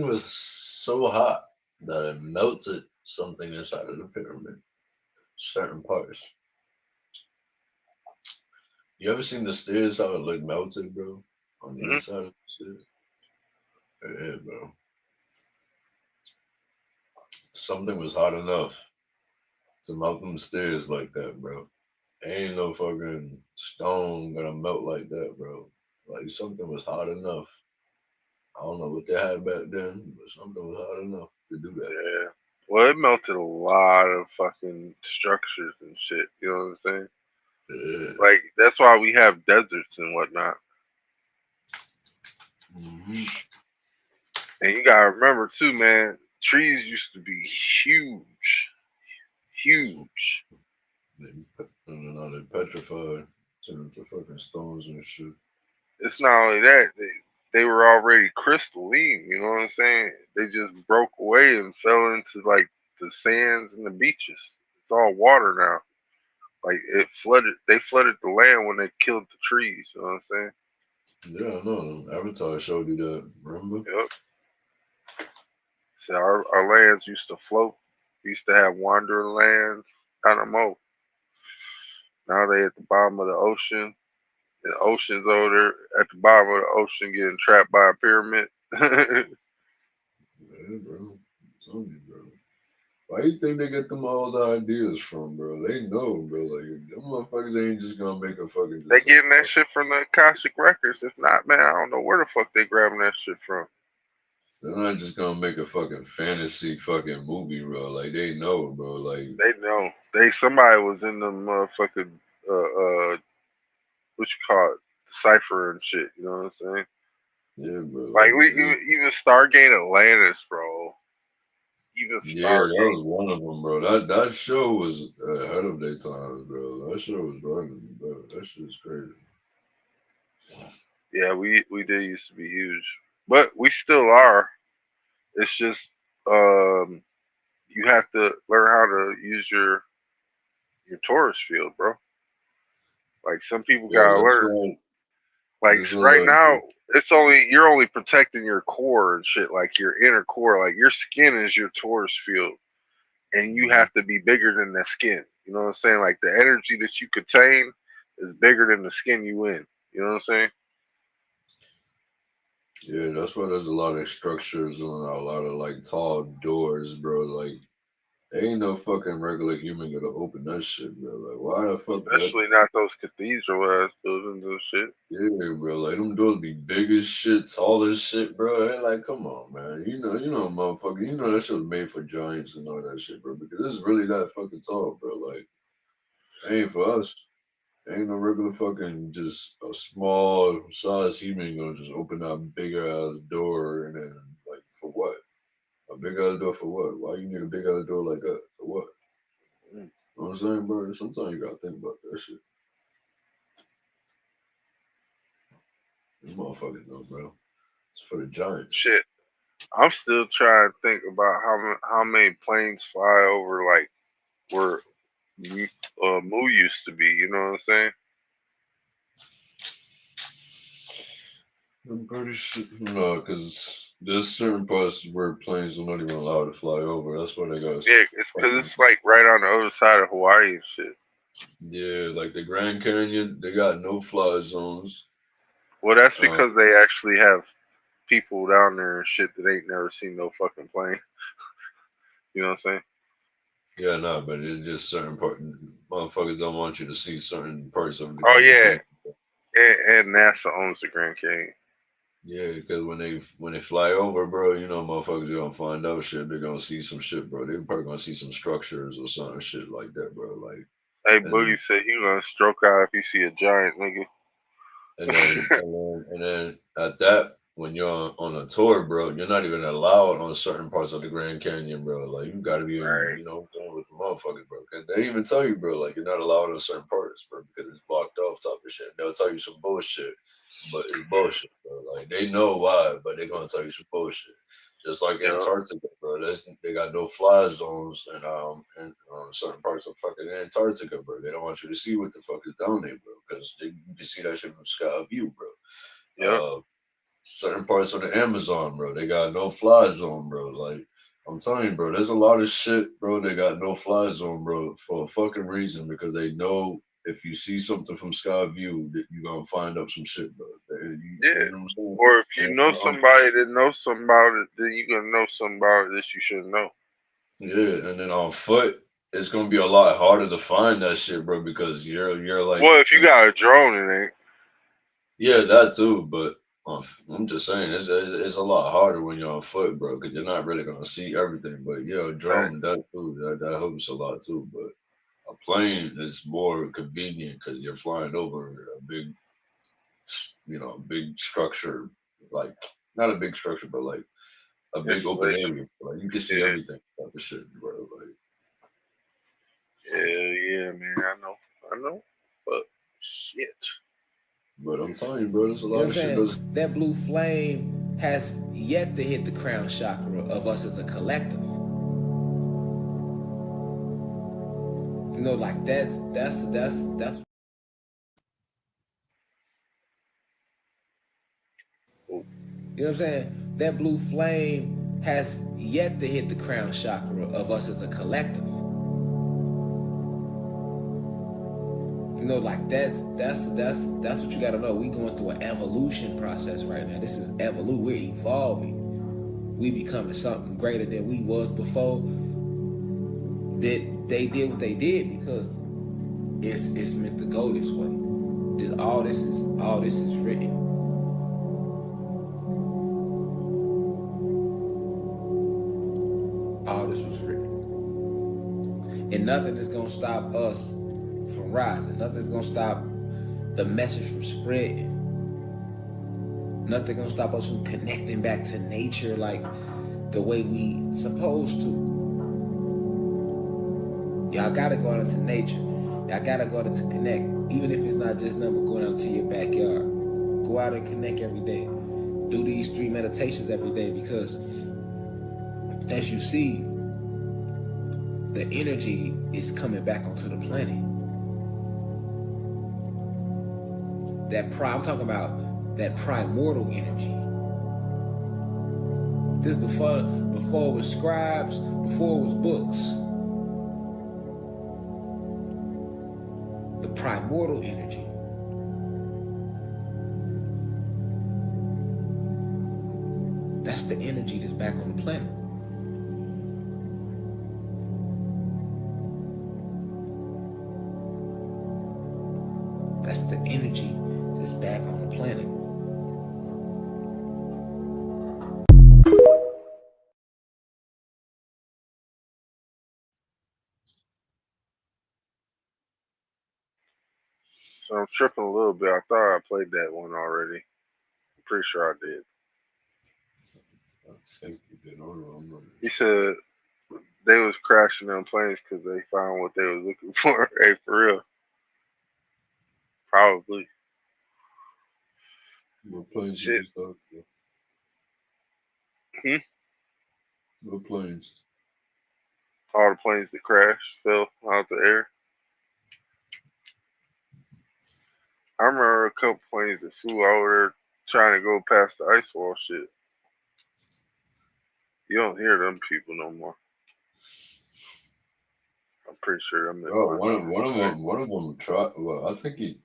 was so hot that it melted something inside of the pyramid. Certain parts. You ever seen the stairs how it look melted, bro? On the Mm-hmm. inside of the stairs? Yeah, bro. Something was hot enough to melt them stairs like that, bro. Ain't no fucking stone gonna melt like that, bro. Like something was hot enough. I don't know what they had back then, but something was hot enough to do that. Yeah. Well, it melted a lot of fucking structures and shit. You know what I'm saying? Yeah. Like that's why we have deserts and whatnot. Mm-hmm. And you gotta remember too, man. Trees used to be huge, huge. And then now they petrified, turn into fucking stones and shit. It's not only that they were already crystalline. You know what I'm saying? They just broke away and fell into like the sands and the beaches. It's all water now. Like it flooded. They flooded the land when they killed the trees. You know what I'm saying? Yeah, I know. Avatar showed you that, remember? Yep. So our lands used to float. We used to have wandering lands. I don't know. Now they at the bottom of the ocean. The ocean's over there at the bottom of the ocean getting trapped by a pyramid. Yeah, bro. Tell me, bro. Why you think they get them all the ideas from, bro? They know, bro. Like them motherfuckers ain't just gonna make a fucking. They getting that shit from the Akashic Records. If not, man, I don't know where the fuck they grabbing that shit from. They're not just gonna make a fucking fantasy fucking movie, bro. Like they know, bro. Like They know. Somebody was in the motherfucking what you call it, cipher and shit. You know what I'm saying? yeah, bro. Like Like even Stargate Atlantis, bro. Even yeah, that Stargate. was one of them, bro. That show was ahead of their times, bro. That show was running, bro. That shit's crazy. Yeah, we did used to be huge, but we still are. It's just you have to learn how to use your Taurus field, bro. Like some people Yeah, gotta that's learn. why. Like This right is now, you're only protecting your core and shit, like your inner core. Like your skin is your Taurus field, and you have to be bigger than that skin. You know what I'm saying? Like the energy that you contain is bigger than the skin you in. You know what I'm saying? yeah, that's why there's a lot of structures and a lot of like tall doors, bro. Like ain't no fucking regular human gonna open that shit, bro. Like why the fuck that? Especially not those cathedral ass buildings and shit. Yeah, bro. Like them doors be big as shit, tall as shit, bro. Hey, like, come on, man. Motherfucker. You know that shit was made for giants and all that shit, bro. Because it's really that fucking tall, bro. Like, ain't for us. Ain't no regular fucking just a small size human gonna just open that bigger ass door and then like for what? A big ass door for what? Why you need a big ass door like that? For what? Mm. You know what I'm saying, bro? Sometimes you gotta think about that shit. These motherfuckers know, bro. It's for the giants. Shit. I'm still trying to think about how many planes fly over like where Moo used to be. You know what I'm saying? I'm pretty sure no, because there's certain parts where planes are not even allowed to fly over. That's why they got Yeah, it's because fucking it's like right on the other side of Hawaii and shit. yeah, like the Grand Canyon. They got no fly zones. Well, that's Um, because they actually have people down there and shit that ain't never seen no fucking plane. You know what I'm saying? yeah, no, but it's just certain part. Motherfuckers don't want you to see certain parts of the Oh Grand yeah, Canyon. and NASA owns the Grand Canyon. Yeah, because when they fly over, bro, you know, motherfuckers are gonna find out shit. They're gonna see some shit, bro. They're probably gonna see some structures or something shit like that, bro. Like, Hey, Boogie and said he gonna stroke out if he see a giant nigga. and then at that when you're on a tour, bro, you're not even allowed on certain parts of the Grand Canyon, bro. Like you gotta be in, going with the motherfucker, bro. And they even tell you, bro, like you're not allowed on certain parts, bro, because it's blocked off type of shit. They'll tell you some bullshit, but it's bullshit, bro. Like they know why, but they're gonna tell you some bullshit. Just like Yeah. Antarctica, bro. They got no fly zones in certain parts of fucking Antarctica, bro. They don't want you to see what the fuck is down there, bro, because you can see that shit from sky view, bro. Yep. Certain parts of the Amazon, bro, they got no fly zone, bro. Like I'm telling you, bro, there's a lot of shit, bro. They got no fly zone, bro, for a fucking reason because they know if you see something from sky view, that you're gonna find up some shit, bro. Yeah. You know what I'm saying? Or if you And, know somebody that knows something about it, then you're gonna know something about it that you shouldn't know. yeah, and then on foot, it's gonna be a lot harder to find that shit, bro, because you're like, Well, if you got a drone, it ain't. yeah, that too. But I'm just saying, it's a lot harder when you're on foot, bro, because you're not really gonna see everything. But yeah, a Right. drone that too, that helps a lot too. But a plane is more convenient because you're flying over a big, big structure, like not a big structure, but like a big open Installation. area. Like you can see Yeah. everything type of shit, bro. Like. Yeah, man. I know. But shit. But I'm telling you, bro, there's a You know lot what of I'm shit saying? That blue flame has yet to hit the crown chakra of us as a collective. You know, like that's you know what I'm saying? That blue flame has yet to hit the crown chakra of us as a collective. You know, like that's what you gotta know. We going through an evolution process right now. This is we're evolving. We becoming something greater than we was before. That they did what they did because it's meant to go this way. All this is written. All this was written. And nothing is gonna stop us from rising. Nothing's gonna stop the message from spreading. Nothing gonna stop us from connecting back to nature like the way we supposed to. Y'all gotta go out into nature. Y'all gotta go out into connect. Even if it's not just nothing going out into your backyard. Go out and connect every day. Do these 3 meditations every day because as you see, the energy is coming back onto the planet. I'm talking about that primordial energy. This before it was scribes, before it was books. The primordial energy. That's the energy that's back on the planet. That's the energy that's back on the planet. So I'm tripping a little bit. I thought I played that one already. I'm pretty sure I did. I think you did. He said they was crashing on planes because they found what they was looking for. Hey, for real. Probably. What planes Shit. you talking about? What planes? All the planes that crashed fell out the air. I remember a couple planes that flew over there trying to go past the ice wall shit. You don't hear them people no more. I'm pretty sure I'm at Oh, one of them tried. Well, I think he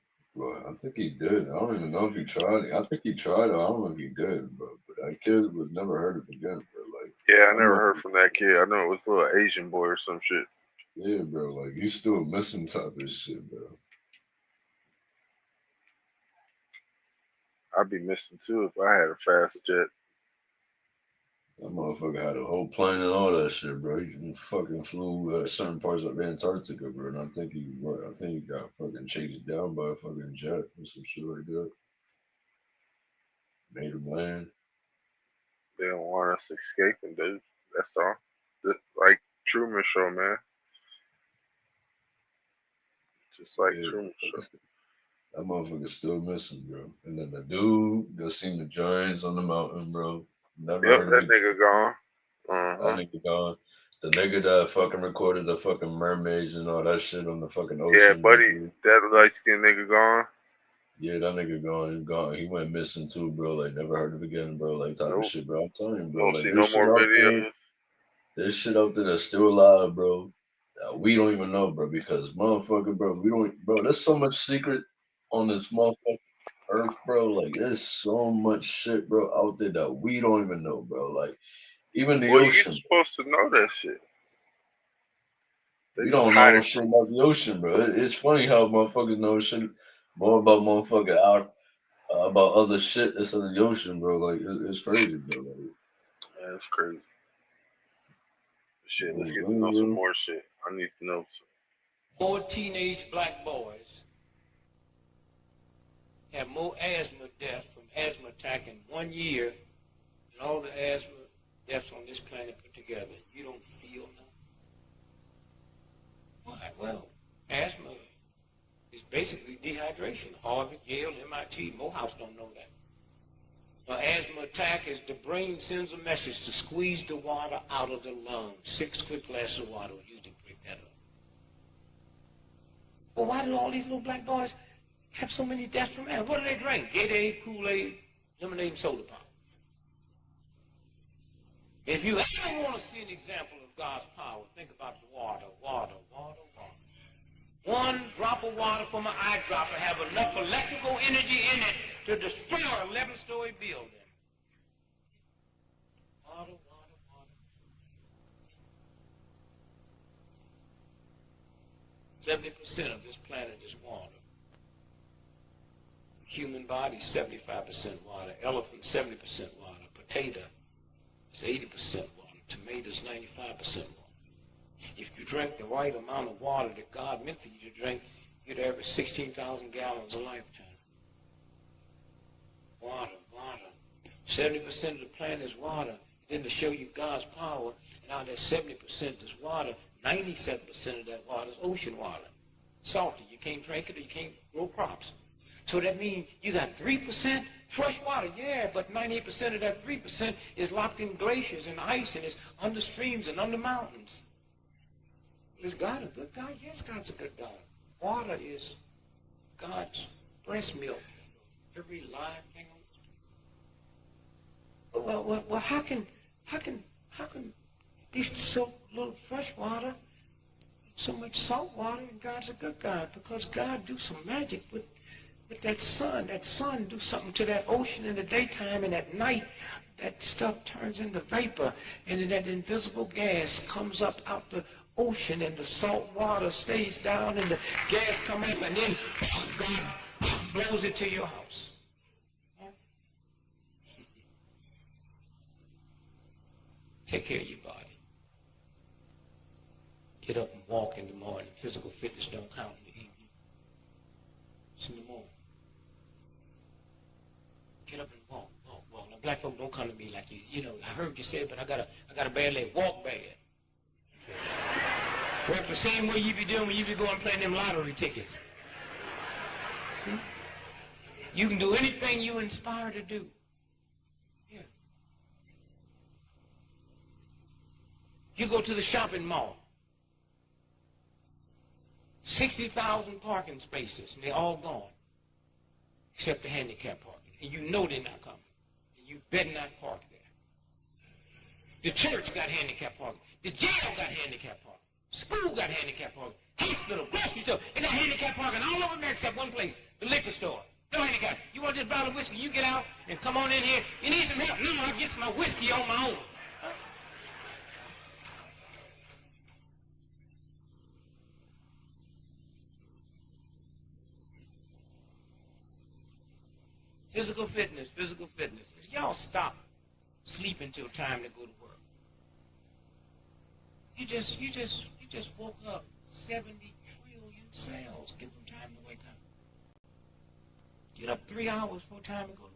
did. I don't even know if he tried. I think he tried. I don't know if he did, but that kid was never heard of again, bro. Like, Yeah, I I never know. heard from that kid. I know it was a little Asian boy or some shit. Yeah, bro. Like he's still missing type of shit, bro. I'd be missing too if I had a fast jet. That motherfucker had a whole plane and all that shit, bro. He fucking flew certain parts of Antarctica, bro. And I think he got fucking chased down by a fucking jet or some shit like that. Made him land. They don't want us escaping, dude. That's all. Like Truman Show, man. Just like Yeah, Truman Show. that motherfucker's still missing, bro. And then the dude that seen the giants on the mountain, bro. Never Yep, heard of that it. nigga gone. That nigga gone. The nigga that fucking recorded the fucking mermaids and all that shit on the fucking Yeah, ocean. buddy, Dude. that light skinned nigga gone. Yeah, that nigga gone. He gone. He went missing too, bro. Like never heard of again, bro. Like type of Nope. shit, bro. I'm telling you, bro. Don't Like see no there's shit more out there. videos. There's shit out there that's still alive, bro. That we don't even know, bro. Because motherfucker, bro, we don't, bro. There's so much secret on this motherfucking earth, bro. Like there's so much shit, bro, out there that we don't even know, bro. Like even the Well, you ocean. supposed to know that shit. They We just don't hide know it. shit about the ocean, bro. It's funny how motherfuckers know shit more about motherfucker out about other shit that's in the ocean, bro. Like it's crazy, bro. Like, Man, that's crazy. Shit, let's it's get to really, know some bro. more shit. I need to know some. 4 teenage black boys have more asthma deaths from asthma attack in 1 year than all the asthma deaths on this planet put together. You don't feel nothing. Why? Well, asthma is basically dehydration. Harvard, Yale, MIT, Morehouse don't know that. An asthma attack is the brain sends a message to squeeze the water out of the lungs. 6 quick glasses of water will usually break that up. Well, why do all these little black boys have so many deaths from asthma? What do they drink? Gatorade, Kool-Aid, lemonade, and soda pop. If you ever want to see an example of God's power, think about the water, water, water, water. 1 drop of water from an eyedropper have enough electrical energy in it to destroy an 11-story building. Water, water, water. 70% of this planet is water. Human body, 75% water. Elephant, 70% water. Potato is 80% water. Tomatoes, 95% water. If you drink the right amount of water that God meant for you to drink, you'd average 16,000 gallons a lifetime. Water, water. 70% of the planet is water. Then to show you God's power, and out of that 70% is water, 97% of that water is ocean water. Salty. You can't drink it or you can't grow crops. So that means you got 3% fresh water, yeah, but 98% of that 3% is locked in glaciers and ice and it's under streams and under mountains. Is God a good God? Yes, God's a good God. Water is God's breast milk. Every live thing on it. Well, how can these so little fresh water, so much salt water, and God's a good God? Because God do some magic with that sun. That sun do something to that ocean in the daytime, and at night that stuff turns into vapor, and then that invisible gas comes up out the ocean, and the salt water stays down, and the gas comes up, and then God blows it to your house. Take care of your body. Get up and walk in the morning. Physical fitness don't count in the evening. It's in the morning. Get up and walk. Now, black folk don't come to me like you know, I heard you say it, but I got a bad leg. Walk bad. Work the same way you be doing when you be going playing them lottery tickets. You can do anything you inspire to do. Yeah. You go to the shopping mall. 60,000 parking spaces, and they're all gone. Except the handicap parking. And you know they're not coming. And you better not park there. The church got handicap parking. The jail got handicap parking. School got handicap parking. Hospital, grocery store, they got handicap parking all over America except one place, the liquor store. No handicap. You want this bottle of whiskey, you get out and come on in here. You need some help? No, I get my whiskey on my own. Physical fitness, physical fitness. Y'all stop sleeping till time to go to work. You just woke up 70 trillion cells. Give them time to wake up. Get up 3 hours before time to go to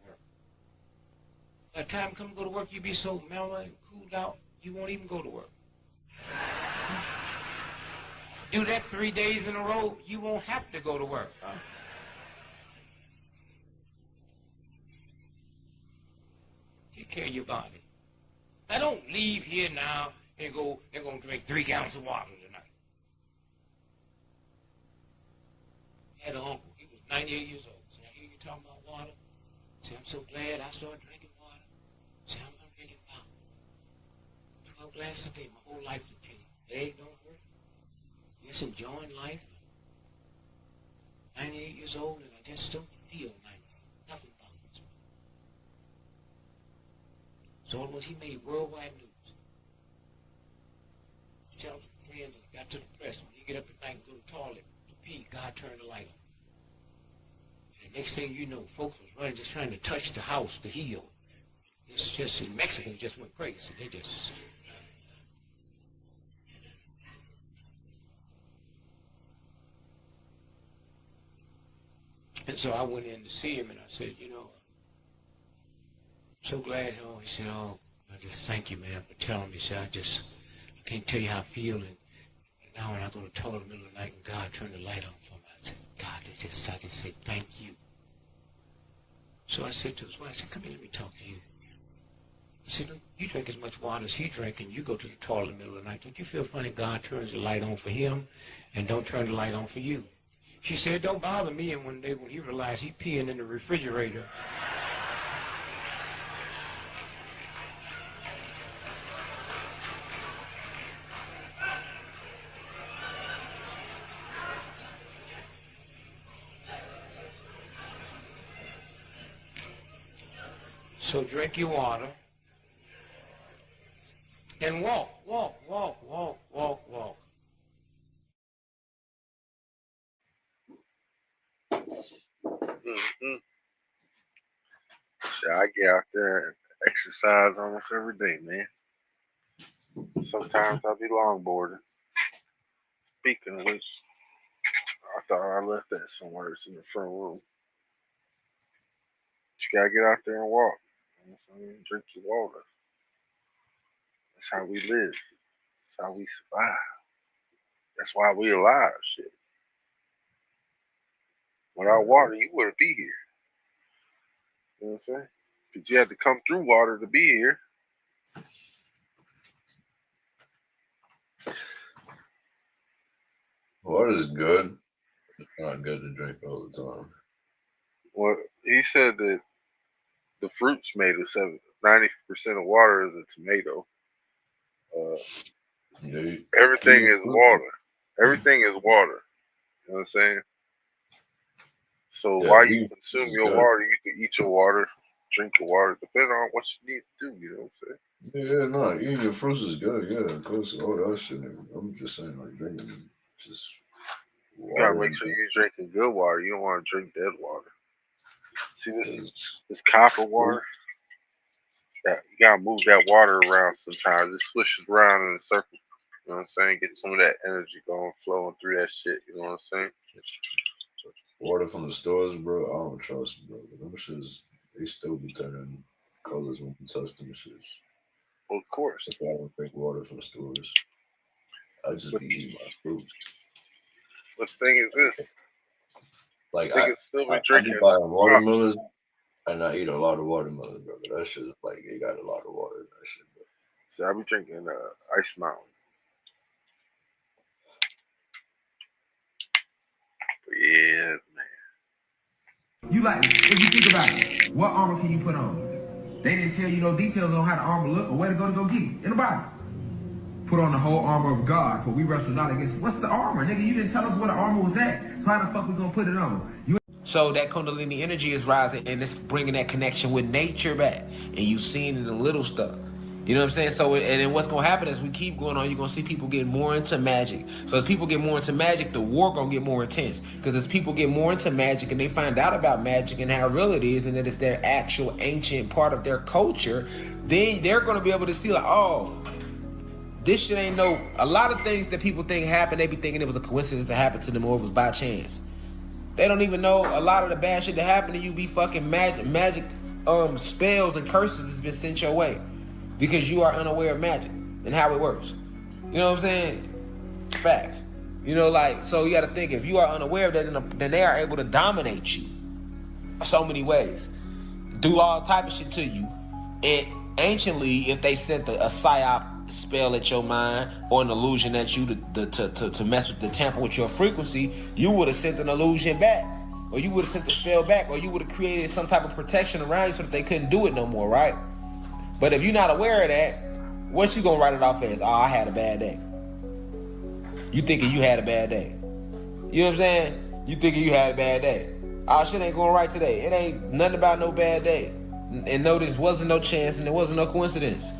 work. By the time you come to go to work, you be so mellow and cooled out, you won't even go to work. Do that 3 days in a row, you won't have to go to work. Huh? Take care of your body. Now don't leave here now and go, they're going to drink 3 gallons of water tonight. I had an uncle, he was 98 years old. So I hear you talking about water. Say, I'm so glad I started drinking water. Say, I'm going to drink it about 12 glasses a day. My whole life will change. Leg don't hurt. Just enjoying life. 98 years old and I just don't feel 90. Nothing bothers me. So it was he made worldwide news. Tell a friend that got to the press, when you get up at night and go to the toilet to pee, God turned the light on. And the next thing you know, folks was running just trying to touch the house to heal. It's just, in Mexico, just went crazy. They just... And so I went in to see him, and I said, you know, I'm so glad. Oh, he said, oh, I just thank you, man, for telling me. He said, I can't tell you how I feel. And now when I go to the toilet in the middle of the night and God turned the light on for me, I said, God, I just said, thank you. So I said to his wife, I said, come here, let me talk to you. He said, you drink as much water as he drank, and you go to the toilet in the middle of the night. Don't you feel funny God turns the light on for him and don't turn the light on for you? She said, don't bother me. And when he realized he peeing in the refrigerator. So drink your water and walk, walk, walk, walk, walk, walk. Shit, I get out there and exercise almost every day, man. Sometimes I'll be longboarding. Speaking of which, I thought I left that somewhere. It's in the front room. You gotta get out there and walk. You know what I'm saying? Drink your water. That's how we live. That's how we survive. That's why we alive, shit. Without water, you wouldn't be here. You know what I'm saying? Because you had to come through water to be here. Water is good. It's not good to drink all the time. Well, he said that the fruit's made of 90% of water is a tomato. Everything is water. Everything is water. You know what I'm saying? So while you consume your water, you can eat your water, drink your water, depending on what you need to do. You know what I'm saying? Yeah, no, eating your fruits is good. Yeah, of course. All that shit. I'm just saying, like, drinking just water. You gotta make sure you're drinking good water. You don't want to drink dead water. See this copper water? You gotta move that water around sometimes. It swishes around in a circle. You know what I'm saying? Get some of that energy going, flowing through that shit. You know what I'm saying? Water from the stores, bro, I don't trust, bro. Them shits, they still be turning colors when you touch them shits. Well, of course. That's why I don't drink water from the stores. I just be eating my fruits. But the thing is this. Like, I still be I drinking be buying watermelons, and I eat a lot of watermelons, bro. That shit is like, it got a lot of water in that shit, bro. So I be drinking Ice Mountain. But yeah, man. You like, if you think about it, what armor can you put on? They didn't tell you no details on how the armor look or where to go get it in the Bible. Put on the whole armor of God, for we wrestle not against. What's the armor, nigga? You didn't tell us where the armor was at. So how the fuck we gonna put it on? So that Kundalini energy is rising, and it's bringing that connection with nature back, and you seeing it in the little stuff. You know what I'm saying? So, and then what's gonna happen as we keep going on, you're gonna see people get more into magic. So as people get more into magic, the war gonna get more intense. Because as people get more into magic and they find out about magic and how real it is, and that it's their actual ancient part of their culture, then they're gonna be able to see like, oh, this shit ain't no. A lot of things that people think happen, they be thinking it was a coincidence that happened to them or it was by chance. They don't even know a lot of the bad shit that happened to you be fucking magic spells and curses that's been sent your way because you are unaware of magic and how it works. You know what I'm saying? Facts. You know, like, so you got to think, if you are unaware of that, then they are able to dominate you so many ways, do all type of shit to you. And anciently, if they sent a psyop spell at your mind or an illusion at you to mess with, the tamper with your frequency, you would have sent an illusion back, or you would have sent the spell back, or you would have created some type of protection around you so that they couldn't do it no more, right? But if you're not aware of that, what you gonna write it off as? Oh, I had a bad day. You thinking you had a bad day. You know what I'm saying? You thinking you had a bad day. Oh, shit ain't going right today. It ain't nothing about no bad day. And no, this wasn't no chance and it wasn't no coincidence.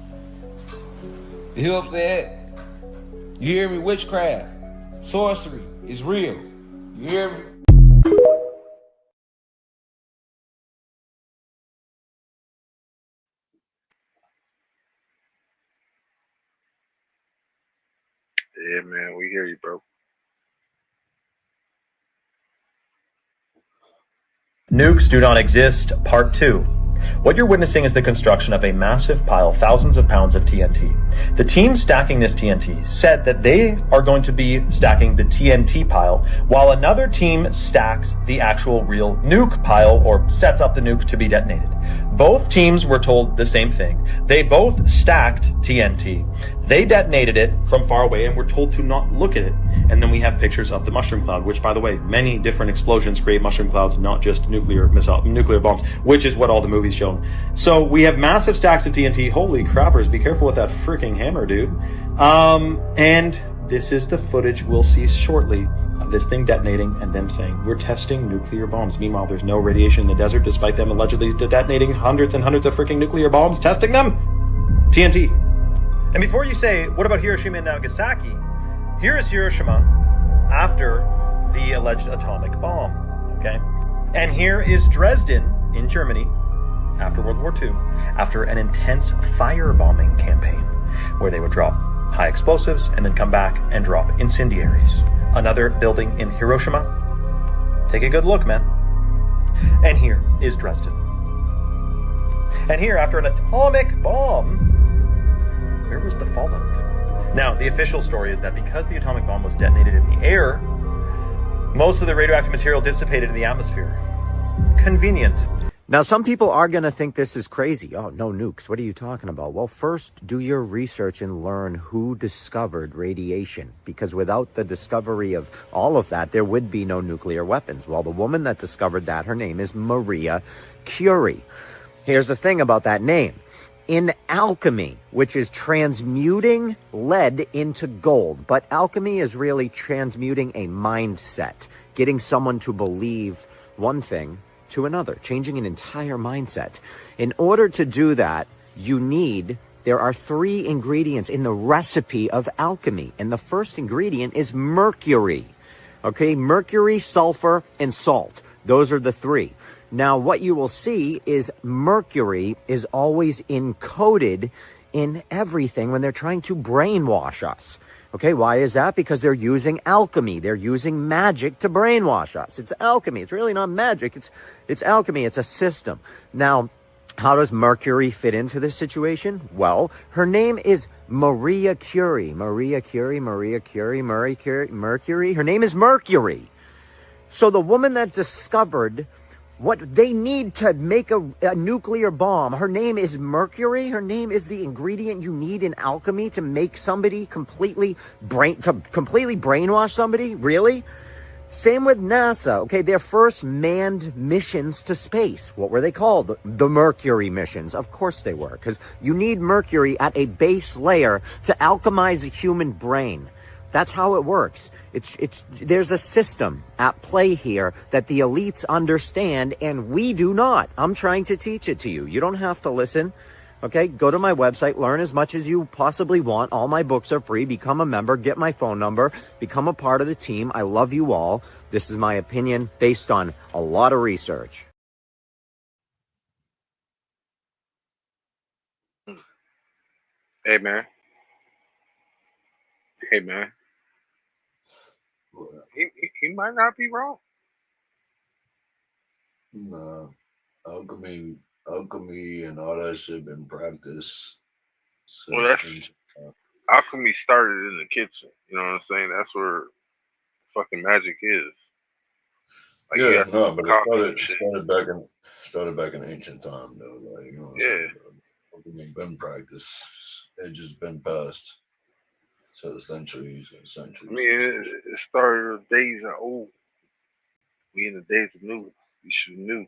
You hear what I'm saying? You hear me? Witchcraft, sorcery is real. You hear me? Yeah, man, we hear you, bro. Nukes do not exist, part 2. What you're witnessing is the construction of a massive pile, thousands of pounds of TNT. The team stacking this TNT said that they are going to be stacking the TNT pile, while another team stacks the actual real nuke pile, or sets up the nuke to be detonated. Both teams were told the same thing. They both stacked TNT. They detonated it from far away and were told to not look at it. And then we have pictures of the mushroom cloud, which, by the way, many different explosions create mushroom clouds, not just nuclear bombs, which is what all the movies shown. So we have massive stacks of TNT. Holy crappers, be careful with that freaking hammer, dude. And this is the footage we'll see shortly of this thing detonating and them saying, we're testing nuclear bombs. Meanwhile, there's no radiation in the desert, despite them allegedly detonating hundreds and hundreds of freaking nuclear bombs, testing them. TNT. And before you say, what about Hiroshima and Nagasaki? Here is Hiroshima after the alleged atomic bomb, okay? And here is Dresden in Germany after World War II, after an intense firebombing campaign where they would drop high explosives and then come back and drop incendiaries. Another building in Hiroshima. Take a good look, man. And here is Dresden. And here, after an atomic bomb, where was the fallout? Now, the official story is that because the atomic bomb was detonated in the air, most of the radioactive material dissipated in the atmosphere. Convenient. Now, some people are going to think this is crazy. Oh, no nukes. What are you talking about? Well, first, do your research and learn who discovered radiation. Because without the discovery of all of that, there would be no nuclear weapons. Well, the woman that discovered that, her name is Maria Curie. Here's the thing about that name. In alchemy, which is transmuting lead into gold, but alchemy is really transmuting a mindset, getting someone to believe one thing to another, changing an entire mindset. In order to do that, there are 3 ingredients in the recipe of alchemy, and the first ingredient is mercury. Okay, mercury, sulfur, and salt. Those are the 3. Now, what you will see is mercury is always encoded in everything when they're trying to brainwash us. Okay, why is that? Because they're using alchemy. They're using magic to brainwash us. It's alchemy. It's really not magic. It's alchemy. It's a system. Now, how does Mercury fit into this situation? Well, her name is Maria Curie. Maria Curie. Mercury. Her name is Mercury. So the woman that discovered what they need to make a nuclear bomb, her name is Mercury. Her name is the ingredient you need in alchemy to make somebody completely brainwash somebody. Really? Same with NASA. Okay, their first manned missions to space. What were they called? The Mercury missions. Of course they were, because you need mercury at a base layer to alchemize the human brain. That's how it works. There's a system at play here that the elites understand and we do not. I'm trying to teach it to you. You don't have to listen. Okay, go to my website, learn as much as you possibly want. All my books are free. Become a member, get my phone number, become a part of the team. I love you all. This is my opinion based on a lot of research. Hey, man. Hey, man. He might not be wrong. Nah, alchemy alchemy and all that shit been practiced Well, since ancient times. alchemy started in the kitchen. You know what I'm saying? That's where fucking magic is. Like you Yeah, have to no, but concoct some shit. started back in ancient time though. Like, you know what I'm Yeah. saying? Alchemy been practiced. It just been passed to the centuries and centuries. I mean, it started the days of old. We in the days of new. We should have knew.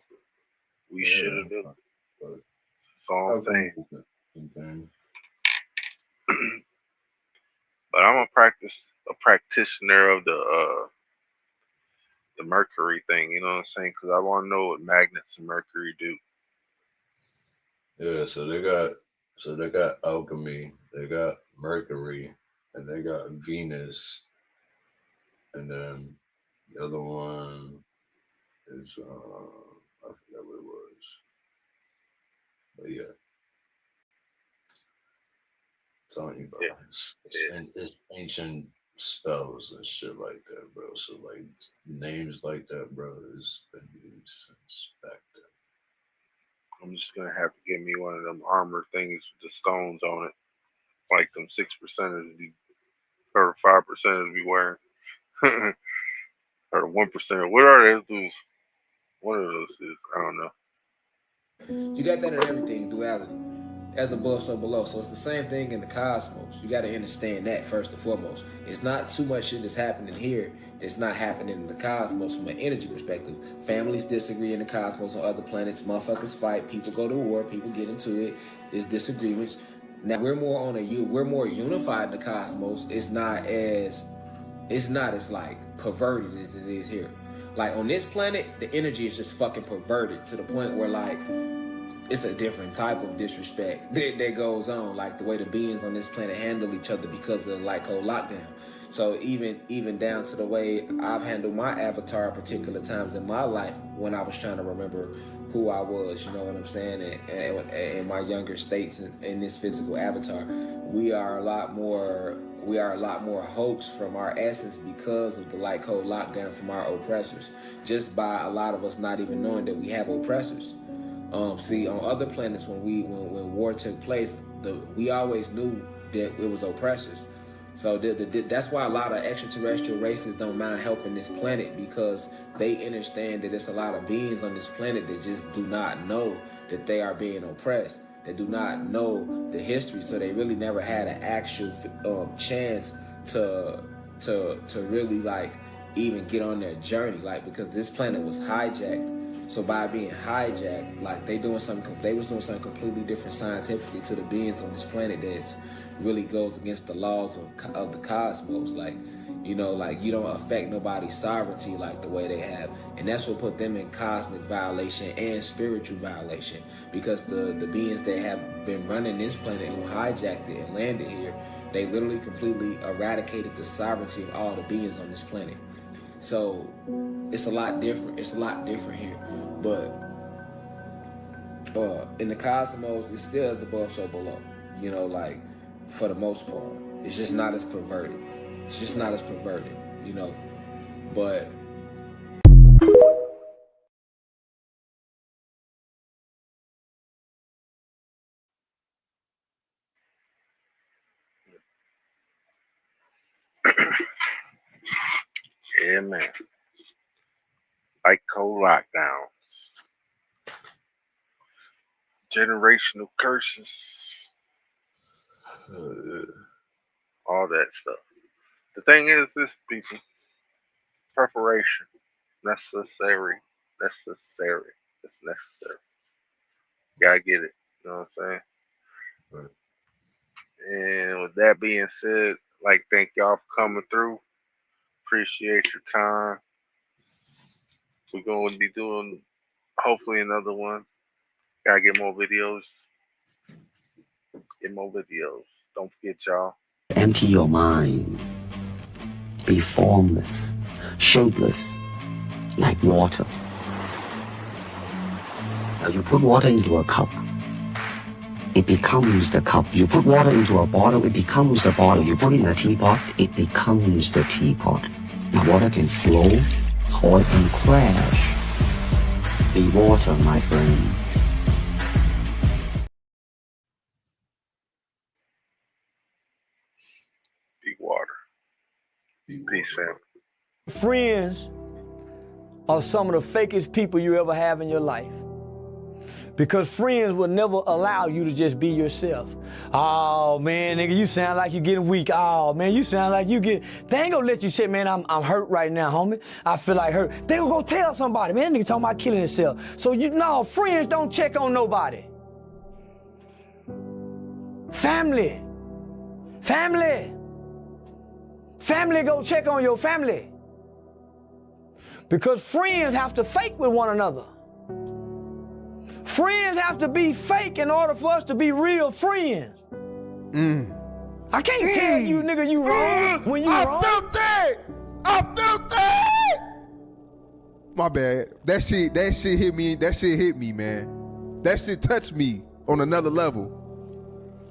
We should have knew. But That's all I'm saying. Thing. But I'm a practitioner of the mercury thing. You know what I'm saying? Because I want to know what magnets and mercury do. Yeah, so they got alchemy, they got Mercury, and they got Venus, and then the other one is I forget what it was, but yeah, telling you, bro, it's ancient spells and shit like that, bro. So like names like that, bro, has been used since back then. I'm just gonna have to get me one of them armor things with the stones on it, like them 6%ers or 5%ers be wearing, or 1%. What are those dudes? One of those is I don't know. You got that in everything, duality. As above, so below. So it's the same thing in the cosmos. You got to understand that first and foremost. It's not too much shit that's happening here that's not happening in the cosmos from an energy perspective. Families disagree in the cosmos on other planets. Motherfuckers fight. People go to war. People get into it. There's disagreements. Now we're more unified in the cosmos. It's not as like perverted as it is here. Like on this planet, the energy is just fucking perverted to the point where like it's a different type of disrespect that goes on, like the way the beings on this planet handle each other because of the light code lockdown. So even down to the way I've handled my avatar at particular times in my life when I was trying to remember who I was, you know what I'm saying, and in my younger states in this physical avatar, we are a lot more hoax from our essence because of the light code lockdown from our oppressors, just by a lot of us not even knowing that we have oppressors. See, on other planets, when war took place, we always knew that it was oppressors. So that's why a lot of extraterrestrial races don't mind helping this planet, because they understand that there's a lot of beings on this planet that just do not know that they are being oppressed. They do not know the history, so they really never had an actual chance to really like even get on their journey, like, because this planet was hijacked. So by being hijacked, like they was doing something completely different scientifically to the beings on this planet that really goes against the laws of the cosmos. Like, you know, like you don't affect nobody's sovereignty like the way they have, and that's what put them in cosmic violation and spiritual violation, because the beings that have been running this planet, who hijacked it and landed here, they literally completely eradicated the sovereignty of all the beings on this planet. So it's a lot different. It's a lot different here. But in the cosmos, it still is above, so below. You know, like, for the most part. It's just not as perverted. It's just not as perverted, you know. But yeah, man. Like cold lockdown. Generational curses. All that stuff. The thing is this, people. Preparation. Necessary. It's necessary. Gotta get it. You know what I'm saying? Right. And with that being said, like, thank y'all for coming through. Appreciate your time. We're going to be doing hopefully another one. Gotta get more videos. Don't forget, y'all. Empty your mind. Be formless, shapeless, like water. Now you put water into a cup, it becomes the cup. You put water into a bottle, it becomes the bottle. You put it in a teapot, it becomes the teapot. The water can flow or it can crash. Be water, my friend. Be water. Peace, fam. Friends are some of the fakest people you ever have in your life. Because friends will never allow you to just be yourself. Oh man, nigga, you sound like you're getting weak. Oh man, you sound like you get. They ain't gonna let you say, man, I'm hurt right now, homie. I feel like hurt. They gonna go tell somebody, man, nigga talking about killing himself. So friends don't check on nobody. Family go check on your family. Because friends have to fake with one another. Friends have to be fake in order for us to be real friends. I can't tell you, nigga, you wrong when you wrong. I felt that! My bad. That shit hit me. That shit hit me, man. That shit touched me on another level.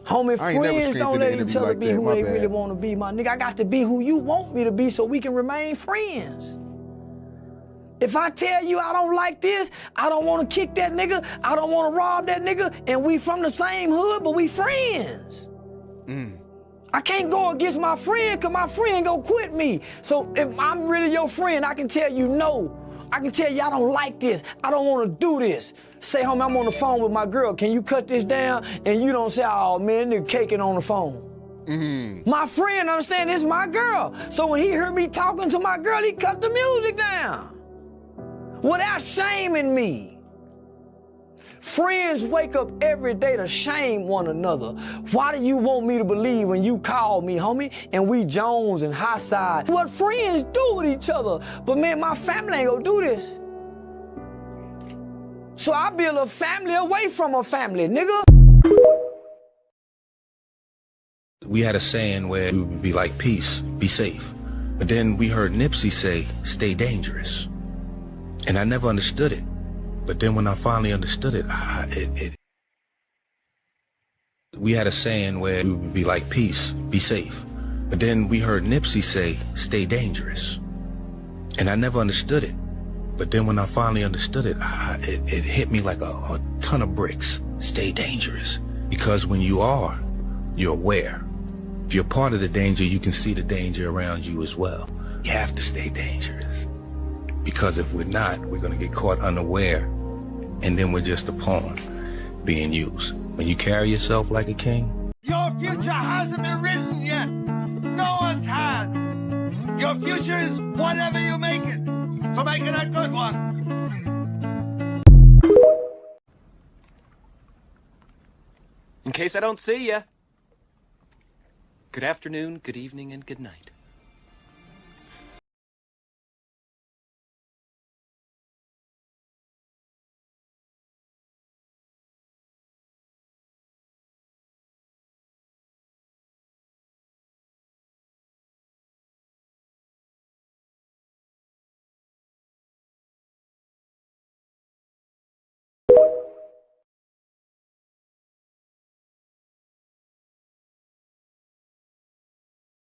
Homie, friends don't let each other like be that. who My they bad. really want to be, my nigga. I got to be who you want me to be so we can remain friends. If I tell you I don't like this, I don't want to kick that nigga, I don't want to rob that nigga, and we from the same hood, but we friends. I can't go against my friend because my friend gonna quit me. So if I'm really your friend, I can tell you no. I can tell you I don't like this. I don't want to do this. Say, homie, I'm on the phone with my girl. Can you cut this down? And you don't say, oh, man, nigga caking on the phone. My friend understand this is my girl. So when he heard me talking to my girl, he cut the music down. Without shaming me. Friends wake up every day to shame one another. Why do you want me to believe when you call me, homie, and we Jones and high side? What friends do with each other. But man, my family ain't gonna do this. So I build a family away from a family, nigga. We had a saying where we would be like, peace, be safe. But then we heard Nipsey say, stay dangerous. And I never understood it. But then when I finally understood it, we had a saying where we would be like, peace, be safe. But then we heard Nipsey say, stay dangerous. And I never understood it. But then when I finally understood it, it hit me like a ton of bricks. Stay dangerous. Because when you are, you're aware. If you're part of the danger, you can see the danger around you as well. You have to stay dangerous. Because if we're not, we're going to get caught unaware, and then we're just a pawn being used. When you carry yourself like a king. Your future hasn't been written yet. No one can. Your future is whatever you make it. So make it a good one. In case I don't see ya. Good afternoon, good evening, and good night.